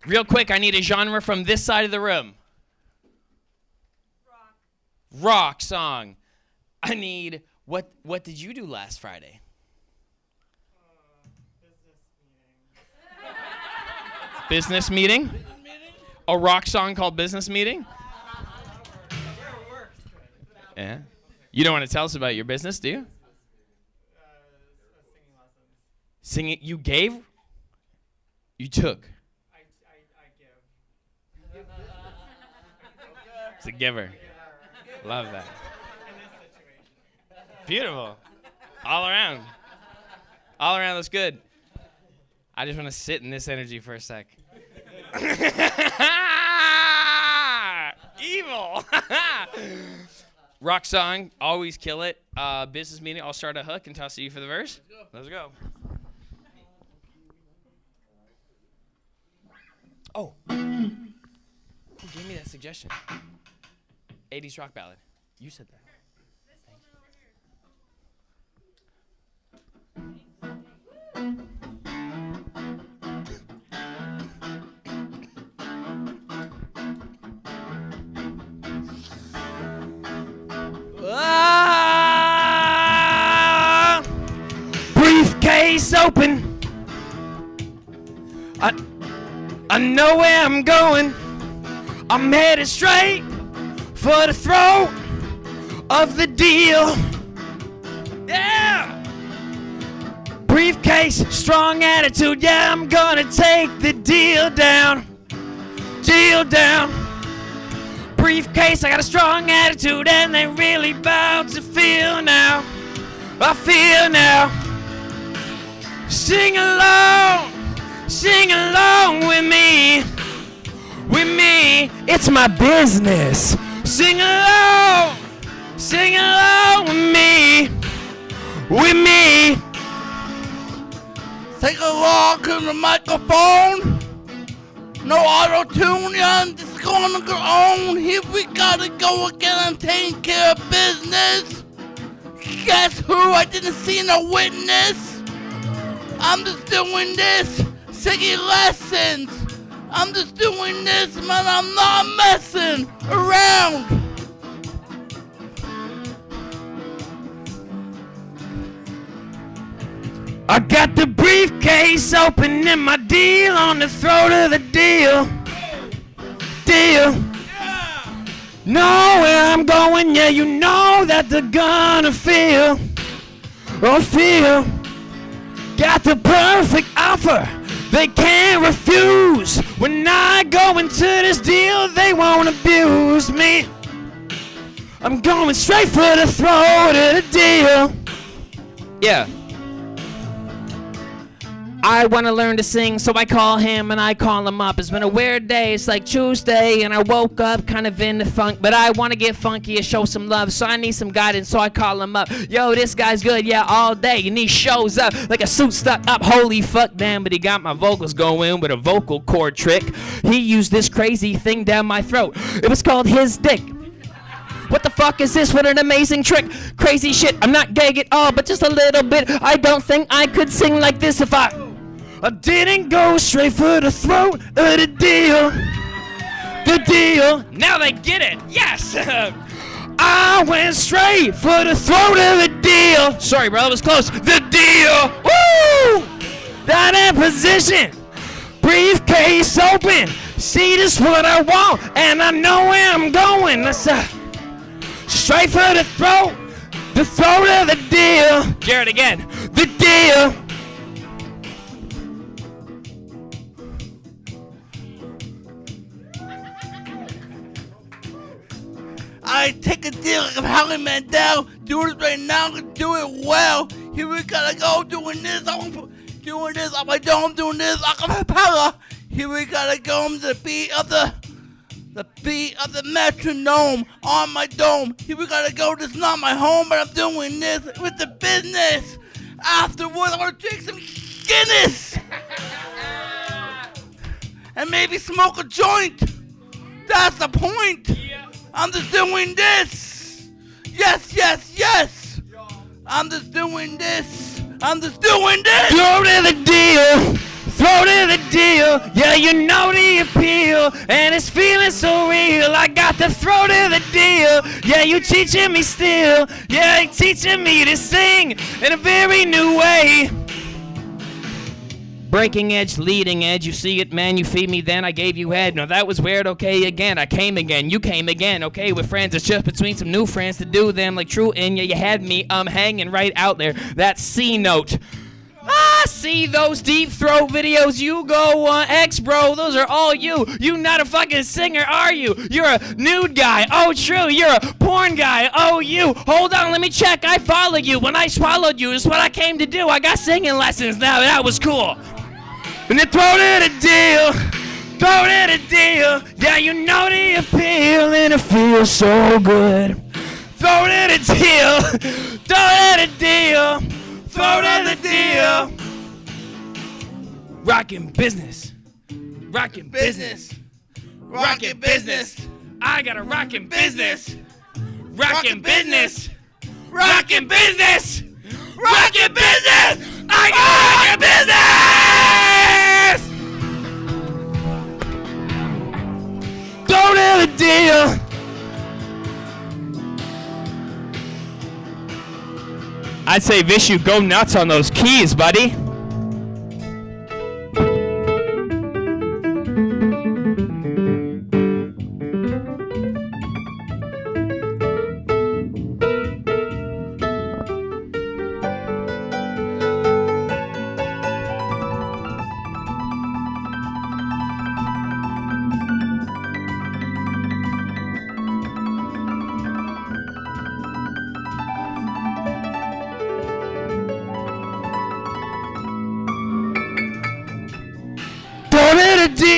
[SPEAKER 6] Real quick, I need a genre from this side of the room. Rock song. I need, what did you do last Friday? Business meeting? A rock song called Business Meeting? Yeah. You don't want to tell us about your business, do you? Singing, you gave? You took? I give. It's a giver. Love that. Beautiful. All around. All around looks good. I just want to sit in this energy for a sec. Evil. Rock song, always kill it. Business meeting, I'll start a hook and toss to you for the verse. Let's go. Oh, who gave me that suggestion? 80s rock ballad. You said that. Briefcase open. I know where I'm going. I'm headed straight for the throat of the deal. Yeah! Briefcase, strong attitude. Yeah, I'm gonna take the deal down. Deal down. Briefcase, I got a strong attitude and they really bout to feel now. I feel now. Sing along with me. With me, it's my business. Sing along with me. With me.
[SPEAKER 5] Take a walk in the microphone. No auto-tune, young, just go on your own. Here we gotta go again and take care of business. Guess who? I didn't see no witness. I'm just doing this, singing lessons. I'm just doing this, man, I'm not messing around.
[SPEAKER 6] I got the briefcase open and my deal on the throat of the deal. Know where I'm going, yeah, you know that they're gonna feel. Got the perfect offer, they can't refuse. When I go into this deal, they won't abuse me. I'm going straight for the throat of the deal. Yeah. I want to learn to sing, so I call him and I call him up. It's been a weird day, it's like Tuesday, and I woke up kind of in the funk, but I want to get funky and show some love, so I need some guidance, so I call him up. Yo, this guy's good, yeah, all day, and he shows up like a suit stuck up. Holy fuck, damn, but he got my vocals going with a vocal cord trick. He used this crazy thing down my throat. It was called his dick. What the fuck is this? What an amazing trick. Crazy shit. I'm not gay at all, but just a little bit. I don't think I could sing like this if I didn't go straight for the throat of the deal. The deal. Now they get it. Yes. I went straight for the throat of the deal. Sorry, bro. That was close. The deal. Woo! Down in position. Briefcase open. See, this what I want, and I know where I'm going. Let's straight for the throat of the deal. Jared again. The deal.
[SPEAKER 5] I take a deal like I'm Howie Mandel. Do it right now, do it well. Here we gotta go doing this. I'm doing this on my dome, doing this acapella. Here we gotta go on the beat of the metronome on my dome. Here we gotta go. This is not my home, but I'm doing this with the business. Afterwards, I'm gonna drink some Guinness and maybe smoke a joint. That's the point. I'm just doing this. Yes. I'm just doing this. Throw to the deal. Throw to the deal. Yeah, you know the appeal. And it's feeling so real. I got the throw to the deal. Yeah, you teaching me still. Yeah, you're teaching me to sing in a very new way. Breaking edge, leading edge, you see it, man, you feed me, then I gave you head. No, that was weird, okay, again, I came again, you came again, okay, with friends, it's just between some new friends to do them like true, and yeah, you had me, hanging right out there, that C note. See those deep throat videos, you go on X, bro, those are all you. You not a fucking singer, are you? You're a nude guy, oh true, you're a porn guy, oh you. Hold on, let me check, I followed you. When I swallowed you, it's what I came to do. I got singing lessons now, that was cool. And then throw to the deal, yeah, you know the appeal, and it feels so good. Throw to the deal. Rockin' business. I got a rockin' business. Rockin' business. I got a business. Throw to the deal. I'd say, Vishu, go nuts on those keys, buddy.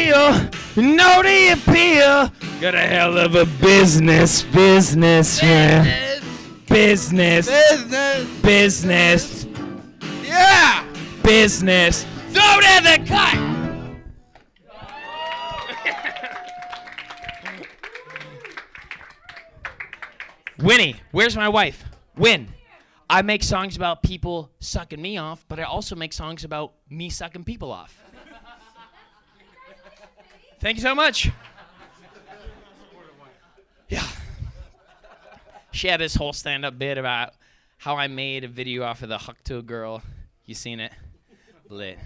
[SPEAKER 6] feel, know the appeal. Got a hell of a business, man. Business.
[SPEAKER 5] Yeah.
[SPEAKER 6] Business. Throw to the cut. Winnie, where's my wife? Win. I make songs about people sucking me off, but I also make songs about me sucking people off. Thank you so much. Yeah. She had this whole stand-up bit about how I made a video off of the Huck to a Girl. You seen it? Lit.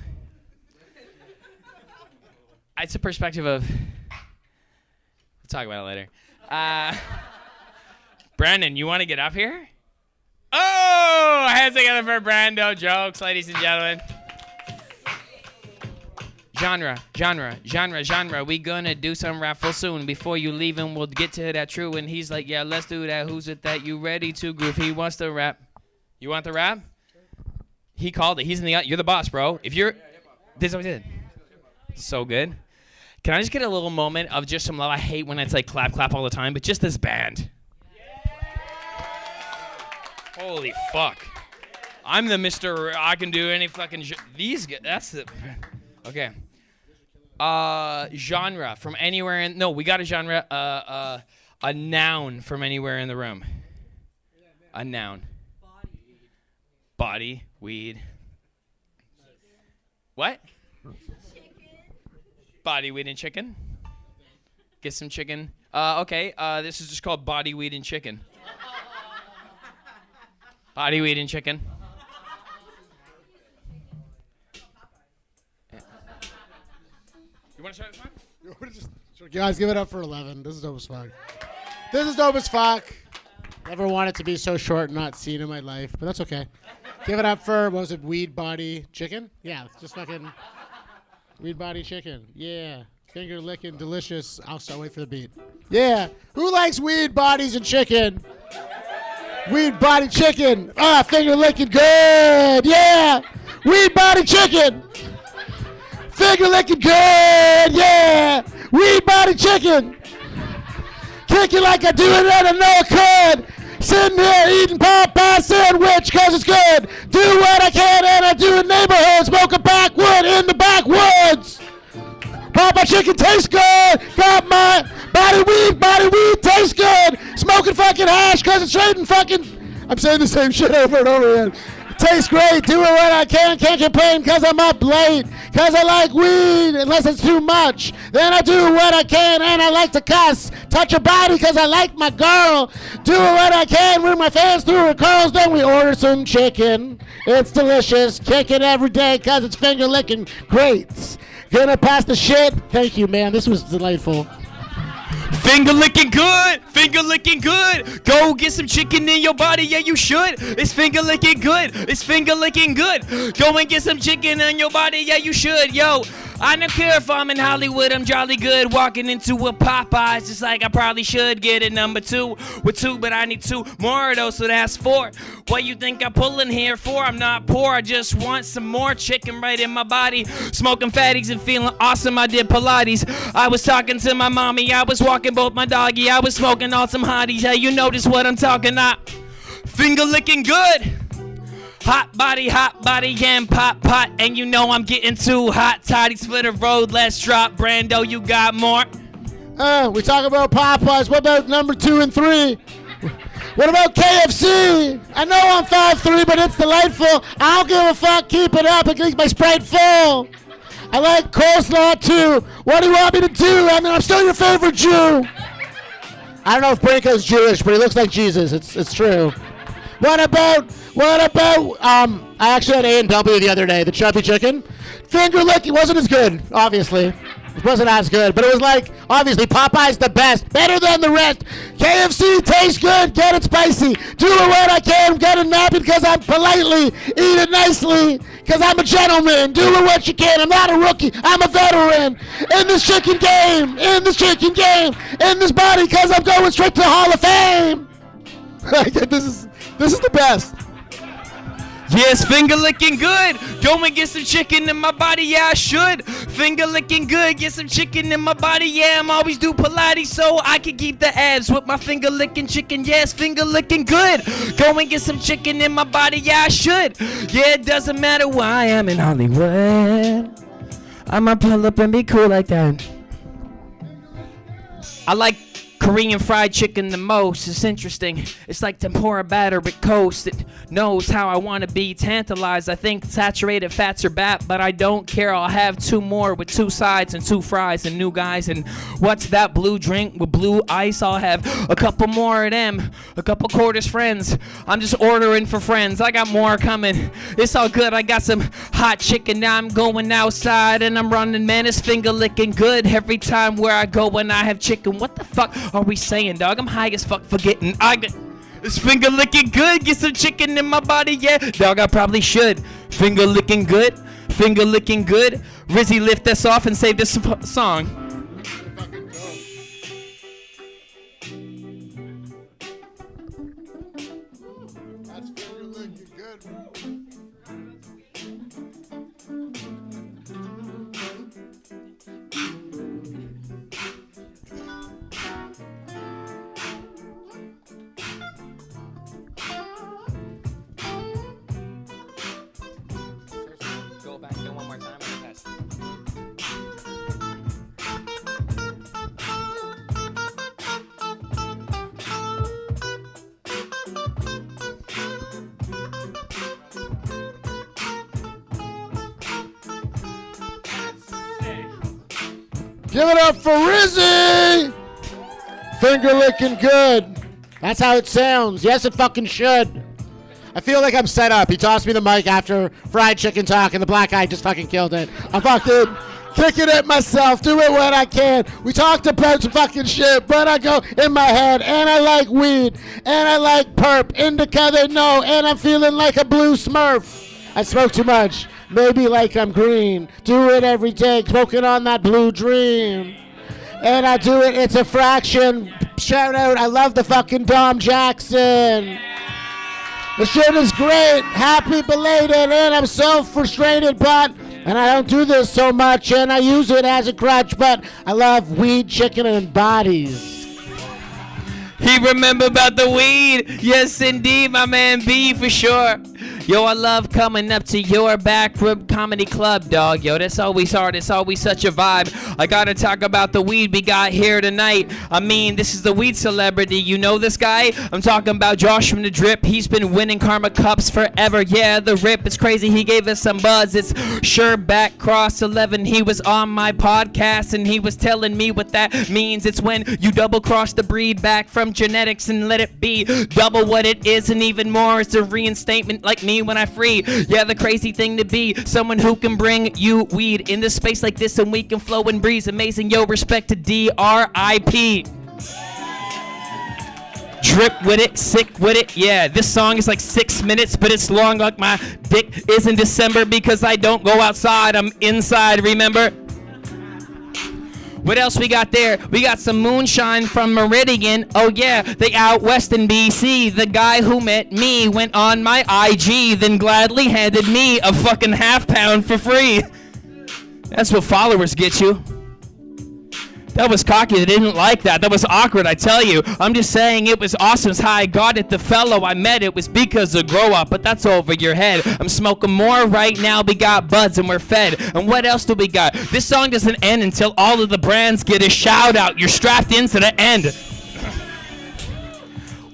[SPEAKER 6] It's a perspective of... We'll talk about it later. Brandon, you want to get up here? Oh, hands together for Brando jokes, ladies and gentlemen. Genre. We gonna do some raffle soon. Before you leave and we'll get to that true. And he's like, yeah, let's do that. Who's it that you ready to groove? He wants to rap. You want the rap? He called it. He's in the... You're the boss, bro. If you're... This is what he did. So good. Can I just get a little moment of just some love? I hate when it's like clap all the time, but just this band. Holy fuck. I'm the Mr. I can do any fucking... These guys... That's the... Okay. Genre from anywhere in... No, we got a genre. A noun from anywhere in the room. A noun. Body, weed. What? Body, weed, and chicken. Get some chicken. Okay, this is just called body, weed, and chicken. Body, weed, and chicken. You want to start this one?
[SPEAKER 2] Guys, give it up for 11. This is dope as fuck. Never wanted to be so short and not seen in my life, but that's okay. Give it up for, what was it, weed, body, chicken? Yeah, it's just fucking weed, body, chicken. Yeah. Finger licking, delicious. I'll wait for the beat. Yeah. Who likes weed, bodies, and chicken? Weed, body, chicken. Finger licking, good. Yeah. Weed, body, chicken. Finger licking, good. Yeah. Weed, body, chicken. Kick it like I do it and I know I could. Sitting here eating Popeye sandwich cause it's good. Do what I can and I do in neighborhoods. Smoking backwood in the backwoods. Popeye chicken tastes good. Got my body weed tastes good. Smoking fucking hash cause it's trading fucking... I'm saying the same shit over and over again. Tastes great, doing what I can, can't complain cause I'm up late. Cause I like weed, unless it's too much. Then I do what I can and I like to cuss. Touch her body cause I like my girl. Do what I can with my fans through her curls. Then we order some chicken. It's delicious, kick it every day cause it's finger licking great. Gonna pass the shit. Thank you, man, this was delightful.
[SPEAKER 6] Finger licking good. Go get some chicken in your body, yeah you should. It's finger licking good. Go and get some chicken in your body, yeah you should. Yo, I don't care if I'm in Hollywood, I'm jolly good. Walking into a Popeyes, just like I probably should. Get a number 2 with 2, but I need 2 more of those, so that's 4. What you think I'm pulling here for? I'm not poor, I just want some more chicken right in my body. Smoking fatties and feeling awesome, I did Pilates. I was talking to my mommy, I was walking both my doggy. I was smoking on some hotties, hey, you notice what I'm talking about. Finger licking good. Hot body, and pot, and you know I'm getting too hot. Toddies for the road, let's drop. Brando, you got more?
[SPEAKER 2] We talk about Popeyes. What about number 2 and 3? What about KFC? I know I'm 5'3", but it's delightful. I don't give a fuck. Keep it up. It keeps my Sprite full. I like coleslaw too. What do you want me to do? I mean, I'm still your favorite Jew. I don't know if Branko's Jewish, but he looks like Jesus. It's true. What about, I actually had A&W the other day, the chubby chicken. Finger lick, it wasn't as good, obviously. It wasn't as good, but it was like, obviously, Popeye's the best, better than the rest. KFC tastes good, get it spicy. Do what I can, get it nappy because I'm politely, eat it nicely, because I'm a gentleman. Do what you can, I'm not a rookie, I'm a veteran. In this chicken game, in this body, because I'm going straight to the Hall of Fame. This is the best.
[SPEAKER 6] Yes, finger licking good. Go and get some chicken in my body, yeah, I should. Finger licking good, get some chicken in my body, yeah, I'm always do Pilates so I can keep the abs with my finger licking chicken. Yes, finger licking good. Go and get some chicken in my body, yeah, I should. Yeah, it doesn't matter where I am in Hollywood. I'ma pull up and be cool like that. I like Korean fried chicken the most. It's interesting. It's like tempura batter with coast. It knows how I want to be tantalized. I think saturated fats are bad, but I don't care. I'll have 2 more with 2 sides and 2 fries and new guys. And what's that blue drink with blue ice? I'll have a couple more of them. A couple quarters friends. I'm just ordering for friends. I got more coming. It's all good. I got some hot chicken. Now I'm going outside and I'm running. Man, it's finger licking good every time where I go when I have chicken. What the fuck are we saying, dog? I'm high as fuck forgetting. It's finger licking good. Get some chicken in my body, yeah. Dog, I probably should. Finger licking good. Finger licking good. Rizzy, lift us off and save this song.
[SPEAKER 2] That's finger licking good.
[SPEAKER 6] Go back, do one more time and test.
[SPEAKER 2] Give it up for Rizzy! Finger licking good. That's how it sounds. Yes, it fucking should. I feel like I'm set up. He tossed me the mic after fried chicken talk, and the black guy just fucking killed it. I'm fucking kicking it myself, doing what I can. We talked about some fucking shit, but I go in my head, and I like weed, and I like perp, indica they know, and I'm feeling like a blue smurf. I smoke too much. Maybe like I'm green. Do it every day, smoking on that blue dream. And I do it, it's a fraction. Shout out, I love the fucking Dom Jackson. The shit is great. Happy belated, and I'm so frustrated, but, and I don't do this so much, and I use it as a crutch, but I love weed, chicken, and bodies.
[SPEAKER 6] He remember about the weed. Yes, indeed, my man B for sure. Yo, I love coming up to your backroom comedy club, dog. Yo, that's always hard. It's always such a vibe. I gotta talk about the weed we got here tonight. I mean, this is the weed celebrity. You know this guy? I'm talking about Josh from the Drip. He's been winning Karma Cups forever. Yeah, the Rip. It's crazy. He gave us some buzz. It's sure back cross 11. He was on my podcast and he was telling me what that means. It's when you double cross the breed back from genetics and let it be double what it is and even more. It's a reinstatement like me when I free. Yeah, the crazy thing to be someone who can bring you weed in this space like this and we can flow and breeze. Amazing. Yo, respect to DRIP. Drip with it, sick with it. Yeah, this song is like 6 minutes, but it's long like my dick is in December because I don't go outside. I'm inside, remember? What else we got there? We got some moonshine from Meridian. Oh yeah, they out west in BC. The guy who met me went on my IG, then gladly handed me a fucking half-pound for free. That's what followers get you. That was cocky. They didn't like that. That was awkward, I tell you. I'm just saying it was awesome. It's how I got it. The fellow I met, it was because of grow up, but that's over your head. I'm smoking more right now. We got buds and we're fed. And what else do we got? This song doesn't end until all of the brands get a shout out. You're strapped into the end.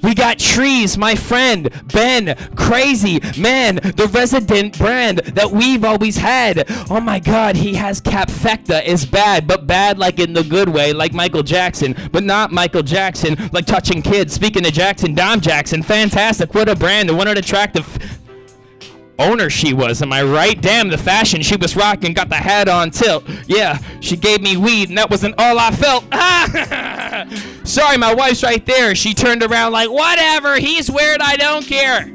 [SPEAKER 6] We got Trees, my friend, Ben, Crazy, man, the resident brand that we've always had. Oh my God, he has Capfecta, is bad, but bad like in the good way, like Michael Jackson, but not Michael Jackson, like touching kids. Speaking of Jackson, Dom Jackson, fantastic, what a brand, and what an attractive owner she was, am I right? Damn, the fashion she was rocking, got the hat on tilt. Yeah, she gave me weed and that wasn't all I felt. Sorry, my wife's right there. She turned around like, whatever, he's weird, I don't care.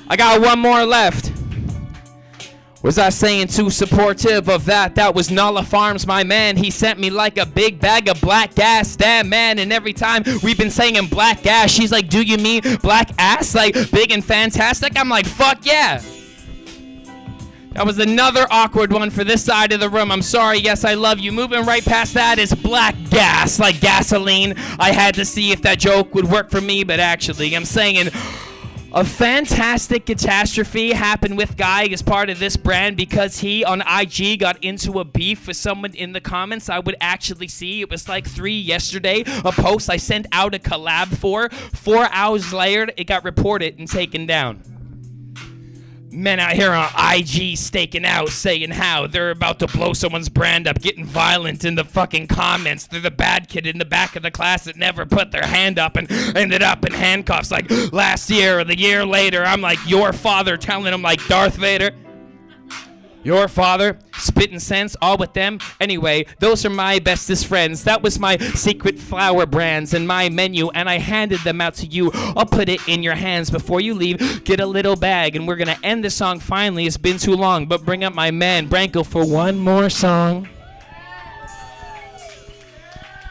[SPEAKER 6] I got one more left. Was I saying too supportive of that? That was Nala Farms, my man. He sent me like a big bag of black gas, damn man. And every time we've been saying black gas, she's like, do you mean black ass? Like big and fantastic? I'm like, fuck yeah. That was another awkward one for this side of the room. I'm sorry, yes, I love you. Moving right past that is black gas, like gasoline. I had to see if that joke would work for me, but actually, I'm saying a fantastic catastrophe happened with Guy as part of this brand because he on IG got into a beef with someone in the comments. I would actually see, it was like 3 yesterday, a post I sent out a collab for. 4 hours later, it got reported and taken down. Men out here on IG staking out, saying how they're about to blow someone's brand up, getting violent in the fucking comments. They're the bad kid in the back of the class that never put their hand up and ended up in handcuffs like last year or the year later. I'm like your father telling him like Darth Vader. Your father, spitting sense, all with them. Anyway, those are my bestest friends. That was my secret flower brands and my menu, and I handed them out to you. I'll put it in your hands before you leave. Get a little bag, and we're gonna end the song finally. It's been too long, but bring up my man, Branko, for one more song.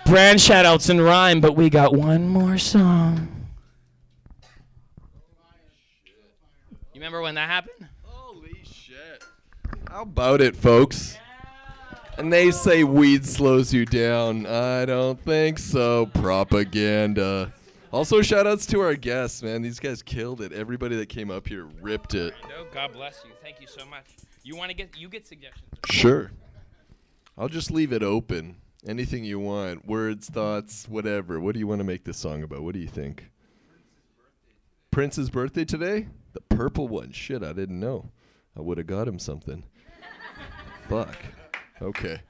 [SPEAKER 6] Brand shoutouts and rhyme, but we got one more song. You remember when that happened?
[SPEAKER 3] How about it, folks? And they say weed slows you down. I don't think so. Propaganda. Also, shout-outs to our guests, man. These guys killed it. Everybody that came up here ripped it.
[SPEAKER 6] No, God bless you. Thank you so much. You get suggestions?
[SPEAKER 3] Sure. I'll just leave it open. Anything you want. Words, thoughts, whatever. What do you want to make this song about? What do you think? Prince's birthday today? The purple one. Shit, I didn't know. I would have got him something. Fuck. Okay.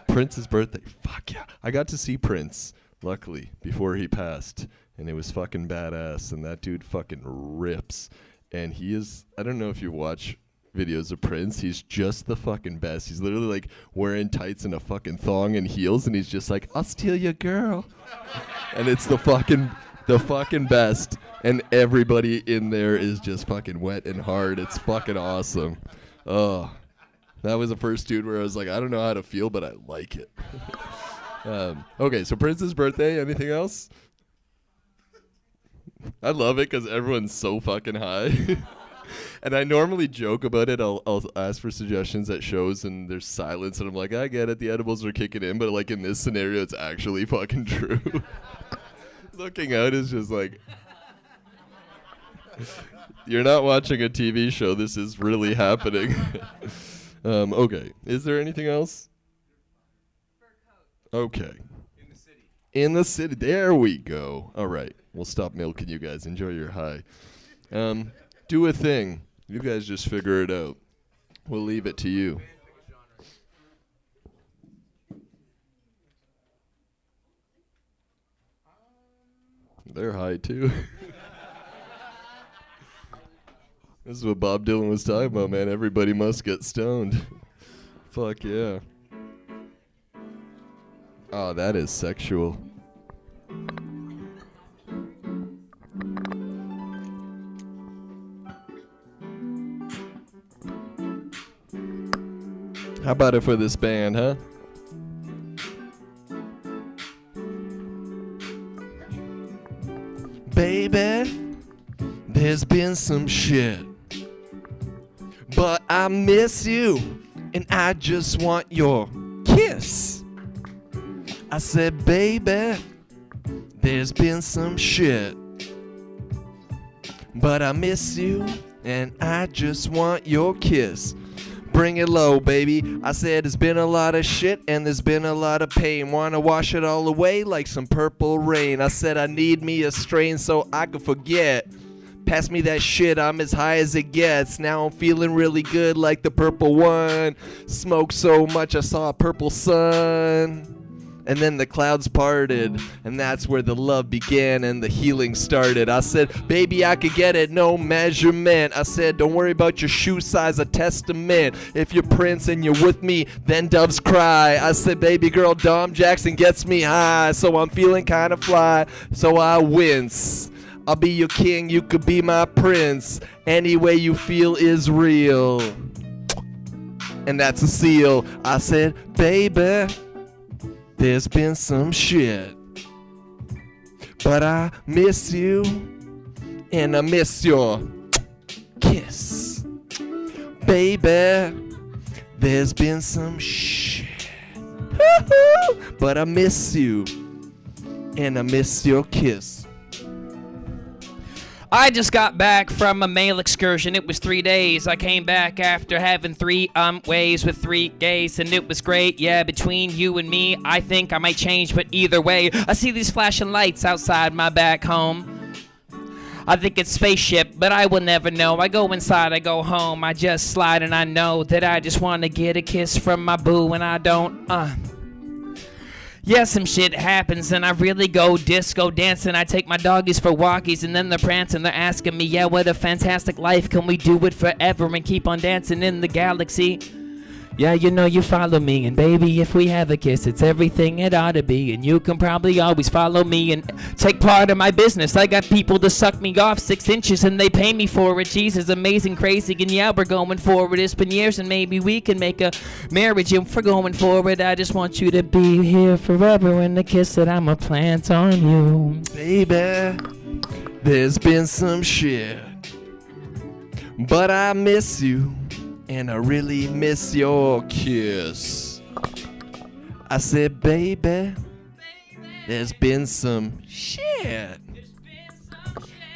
[SPEAKER 3] Prince's birthday. Fuck yeah. I got to see Prince, luckily, before he passed. And it was fucking badass. And that dude fucking rips. And he is, I don't know if you watch videos of Prince. He's just the fucking best. He's literally like wearing tights and a fucking thong and heels. And he's just like, I'll steal your girl. And it's the fucking best. And everybody in there is just fucking wet and hard. It's fucking awesome. Oh. That was the first dude where I was like, I don't know how to feel, but I like it. Okay, so Prince's birthday. Anything else? I love it because everyone's so fucking high. And I normally joke about it. I'll ask for suggestions at shows, and there's silence, and I'm like, I get it. The edibles are kicking in, but like in this scenario, it's actually fucking true. Looking out is just like, you're not watching a TV show. This is really happening. Okay. Is there anything else? Okay. In the city. There we go. All right. We'll stop milking you guys. Enjoy your high. Do a thing. You guys just figure it out. We'll leave it to you. They're high too. This is what Bob Dylan was talking about, man. Everybody must get stoned. Fuck yeah. Oh, that is sexual. How about it for this band, huh? Baby, there's been some shit, but I miss you, and I just want your kiss. I said, baby, there's been some shit, but I miss you, and I just want your kiss. Bring it low, baby. I said there's been a lot of shit and there's been a lot of pain. Wanna wash it all away like some purple rain. I said I need me a strain so I can forget. Pass me that shit, I'm as high as it gets. Now I'm feeling really good like the purple one. Smoked so much I saw a purple sun. And then the clouds parted, and that's where the love began and the healing started. I said, baby, I could get it, no measurement. I said, don't worry about your shoe size, a testament. If you're Prince and you're with me, then doves cry. I said, baby girl, Dom Jackson gets me high, so I'm feeling kind of fly, so I wince. I'll be your king, you could be my prince. Any way you feel is real. and that's a seal. I said, baby, there's been some shit, but I miss you, and I miss your kiss. Baby, there's been some shit, but I miss you, and I miss your kiss.
[SPEAKER 6] I just got back from a male excursion. It was 3 days. I came back after having 3 ways with 3 gays, and it was great. Yeah, between you and me, I think I might change, but either way, I see these flashing lights outside my back home. I think it's spaceship, but I will never know. I go inside, I go home, I just slide, and I know that I just want to get a kiss from my boo, and I don't. Yeah, some shit happens, and I really go disco dancing. I take my doggies for walkies, and then they're prancing. They're asking me, yeah, what a fantastic life. Can we do it forever and keep on dancing in the galaxy? Yeah, you know you follow me, and baby, if we have a kiss, it's everything it ought to be. And you can probably always follow me and take part in my business. I got people to suck me off 6 inches, and they pay me for it. Jesus, amazing, crazy, and yeah, we're going forward. It's been years, and maybe we can make a marriage. And for going forward, I just want you to be here forever, and the kiss that I'ma plant on you.
[SPEAKER 3] Baby, there's been some shit, but I miss you, and I really miss your kiss. I said, baby, there's been some shit.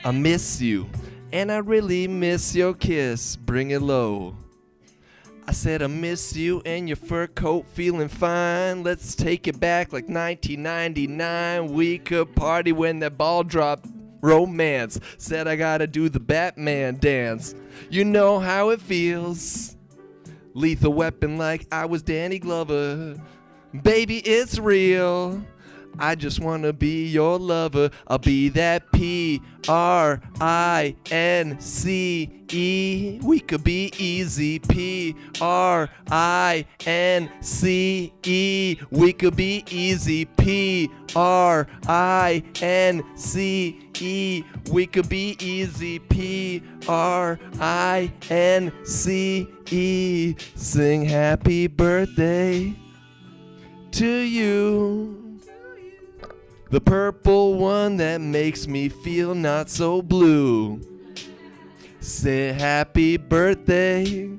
[SPEAKER 3] I miss you, and I really miss your kiss. Bring it low. I said, I miss you and your fur coat, feeling fine. Let's take it back like 1999. We could party when that ball dropped. Romance. Said I gotta do the Batman dance. You know how it feels. Lethal Weapon like I was Danny Glover. Baby, it's real. I just wanna be your lover. I'll be that P-R-I-N-C-E. We could be easy. P-R-I-N-C-E. We could be easy. P-R-I-N-C-E. We could be easy. P-R-I-N-C-E. Sing happy birthday to you. The purple one that makes me feel not so blue. Say happy birthday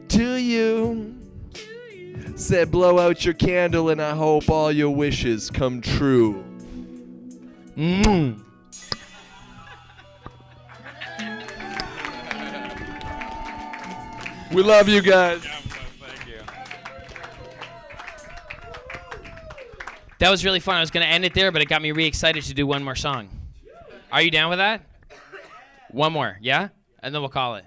[SPEAKER 3] to you. Said blow out your candle and I hope all your wishes come true. We love you guys.
[SPEAKER 6] That was really fun. I was going to end it there, but it got me re-excited to do one more song. Are you down with that? One more, yeah? And then we'll call it.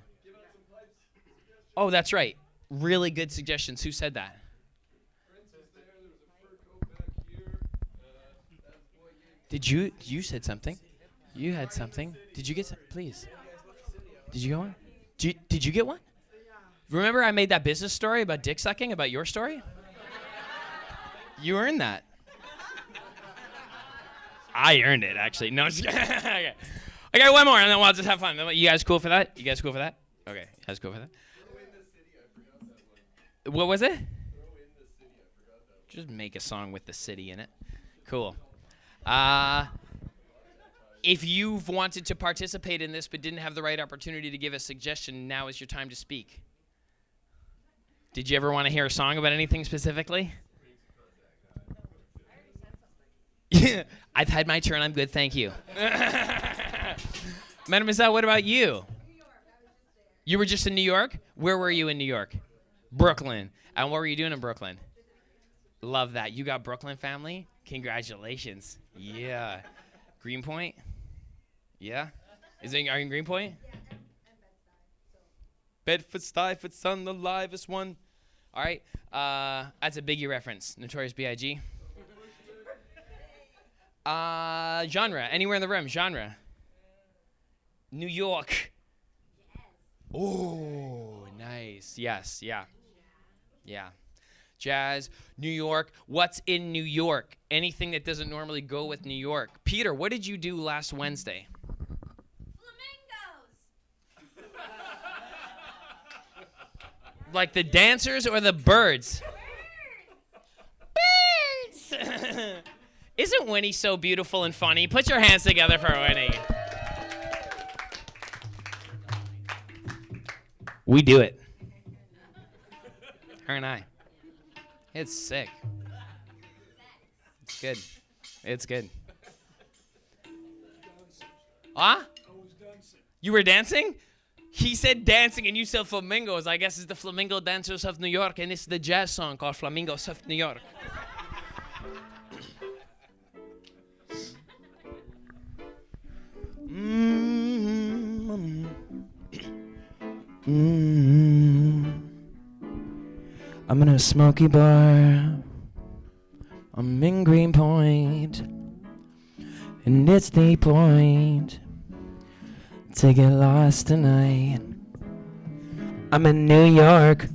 [SPEAKER 6] Oh, that's right. Really good suggestions. Who said that? Did you said something? You had something. Did you get some? Please. Did you get one? Did you get one? Remember I made that business story about dick sucking, about your story? You earned that. I earned it, actually. No, okay. Okay, one more, and then we'll just have fun. You guys cool for that? You guys cool for that? Okay, you guys cool for that? What was it? Just make a song with the city in it. Cool. If you've wanted to participate in this but didn't have the right opportunity to give a suggestion, now is your time to speak. Did you ever want to hear a song about anything specifically? Yeah, I've had my turn. I'm good. Thank you. Mademoiselle, what about you? New York. You were just in New York? Where were you in New York? Brooklyn. And what were you doing in Brooklyn? Love that. You got Brooklyn family? Congratulations. Yeah. Greenpoint? Yeah? Are you in Greenpoint? Bedford, Stuyford, Son, the livest one. All right. That's a Biggie reference. Notorious B.I.G. Genre. Anywhere in the room. Genre. New York. Yes. Oh, nice. Yes. Yeah. Yeah. Jazz. New York. What's in New York? Anything that doesn't normally go with New York. Peter, what did you do last Wednesday?
[SPEAKER 1] Flamingos.
[SPEAKER 6] Like the dancers or the birds? Birds! Isn't Winnie so beautiful and funny? Put your hands together for Winnie. We do it. Her and I. It's sick. It's good. It's good. Huh? You were dancing? He said dancing and you said flamingos. I guess it's the Flamingo Dancers of New York, and it's the jazz song called Flamingos of New York. I'm in a smoky bar. I'm in Greenpoint, and it's the point to get lost tonight. I'm in New York,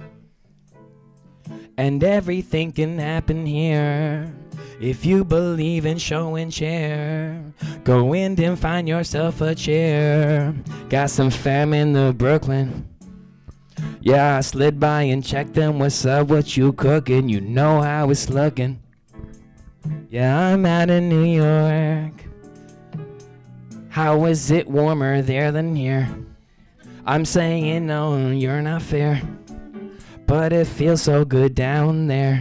[SPEAKER 6] and everything can happen here. If you believe in show and share, go in and find yourself a chair. Got some fam in the Brooklyn. Yeah, I slid by and checked them. What's up, what you cooking? You know how it's looking. Yeah, I'm out in New York. How is it warmer there than here? I'm saying no, you're not fair, but it feels so good down there.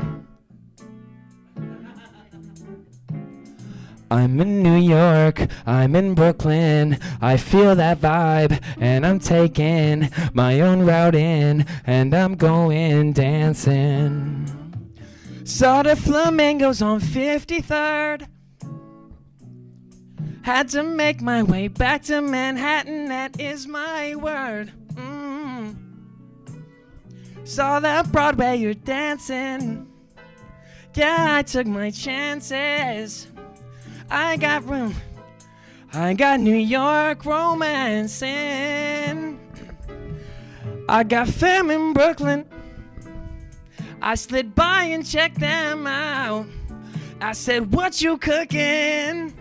[SPEAKER 6] I'm in New York, I'm in Brooklyn, I feel that vibe, and I'm taking my own route in, and I'm going dancing. Saw the flamingos on 53rd. Had to make my way back to Manhattan, that is my word. Saw that Broadway, you're dancing. Yeah, I took my chances. I got room. I got New York romancing. I got fam in Brooklyn. I slid by and checked them out. I said, what you cooking?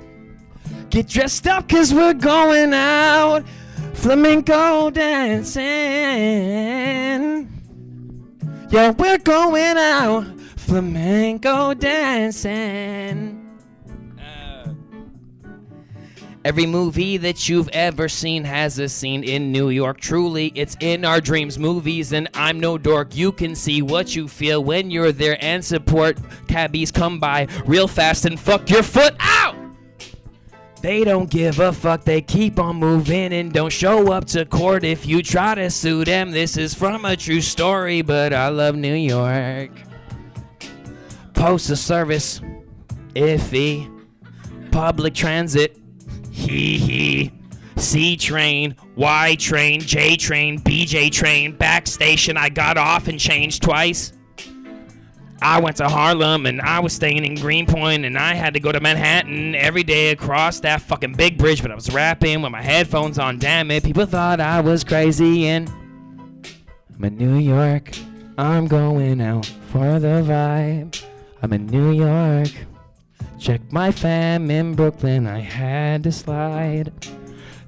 [SPEAKER 6] Get dressed up cause we're going out. Flamenco dancing. Yeah, we're going out. Flamenco dancing. Every movie that you've ever seen has a scene in New York. Truly, it's in our dreams, movies, and I'm no dork. You can see what you feel when you're there and support. Cabbies come by real fast and fuck your foot out. They don't give a fuck, they keep on moving and don't show up to court if you try to sue them. This is from a true story, but I love New York. Postal service, iffy. Public transit, hee hee. C train, Y train, J train, BJ train. Back station, I got off and changed twice. I went to Harlem and I was staying in Greenpoint and I had to go to Manhattan every day across that fucking big bridge, but I was rapping with my headphones on, damn it. People thought I was crazy and I'm in New York. I'm going out for the vibe. I'm in New York. Check my fam in Brooklyn. I had to slide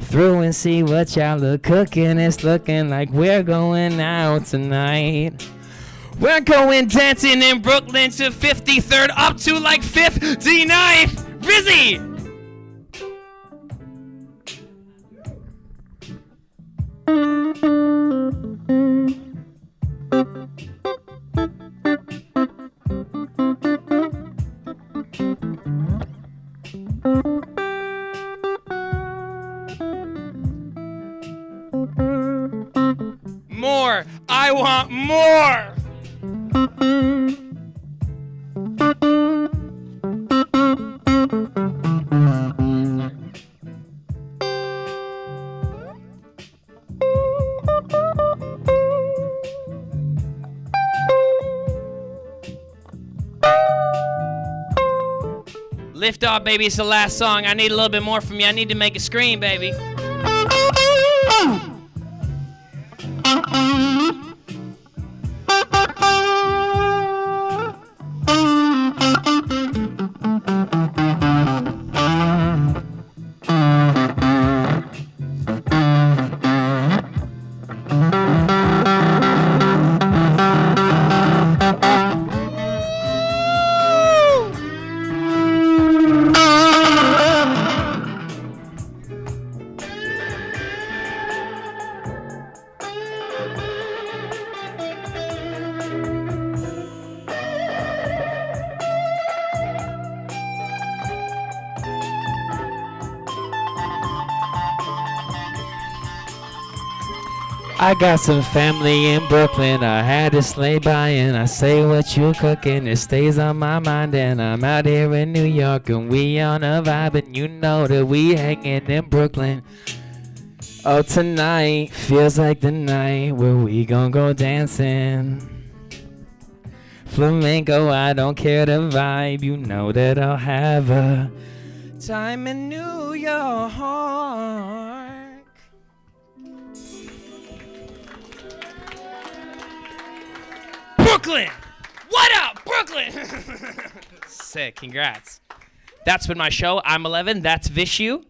[SPEAKER 6] through and see what y'all are cooking. It's looking like we're going out tonight. We're going dancing in Brooklyn to 53rd up to like 59th. Rizzy! More! I want more! Lift off, baby. It's the last song. I need a little bit more from you. I need to make it scream, baby. I got some family in Brooklyn. I had to slay by and I say what you cooking. It stays on my mind and I'm out here in New York and we on a vibe and you know that we hanging in Brooklyn. Oh, tonight feels like the night where we gon' go dancing. Flamenco, I don't care the vibe. You know that I'll have a time in New York. Brooklyn! What up, Brooklyn? Sick, congrats. That's been my show. I'm 11. That's Vishu.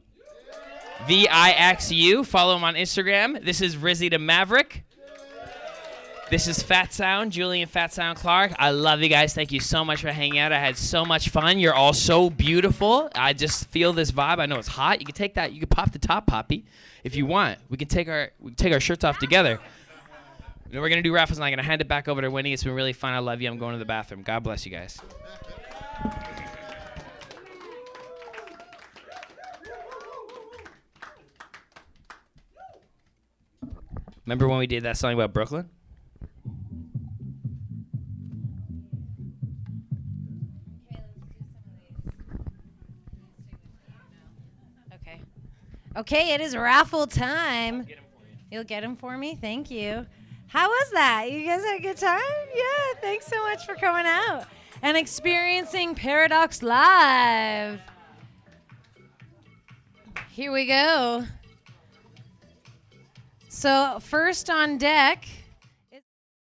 [SPEAKER 6] VIXU. Follow him on Instagram. This is Rizzy the Maverick. This is Fat Sound, Julian Fat Sound Clark. I love you guys. Thank you so much for hanging out. I had so much fun. You're all so beautiful. I just feel this vibe. I know it's hot. You can take that. You can pop the top, Poppy, if you want. We can take our shirts off together. And we're gonna do raffles, and I'm gonna hand it back over to Winnie. It's been really fun. I love you. I'm going to the bathroom. God bless you guys. Remember when we did that song about Brooklyn?
[SPEAKER 1] Okay, it is raffle time. You'll get them for me? Thank you. How was that? You guys had a good time? Yeah, thanks so much for coming out and experiencing Pairadox live. Here we go. So first on deck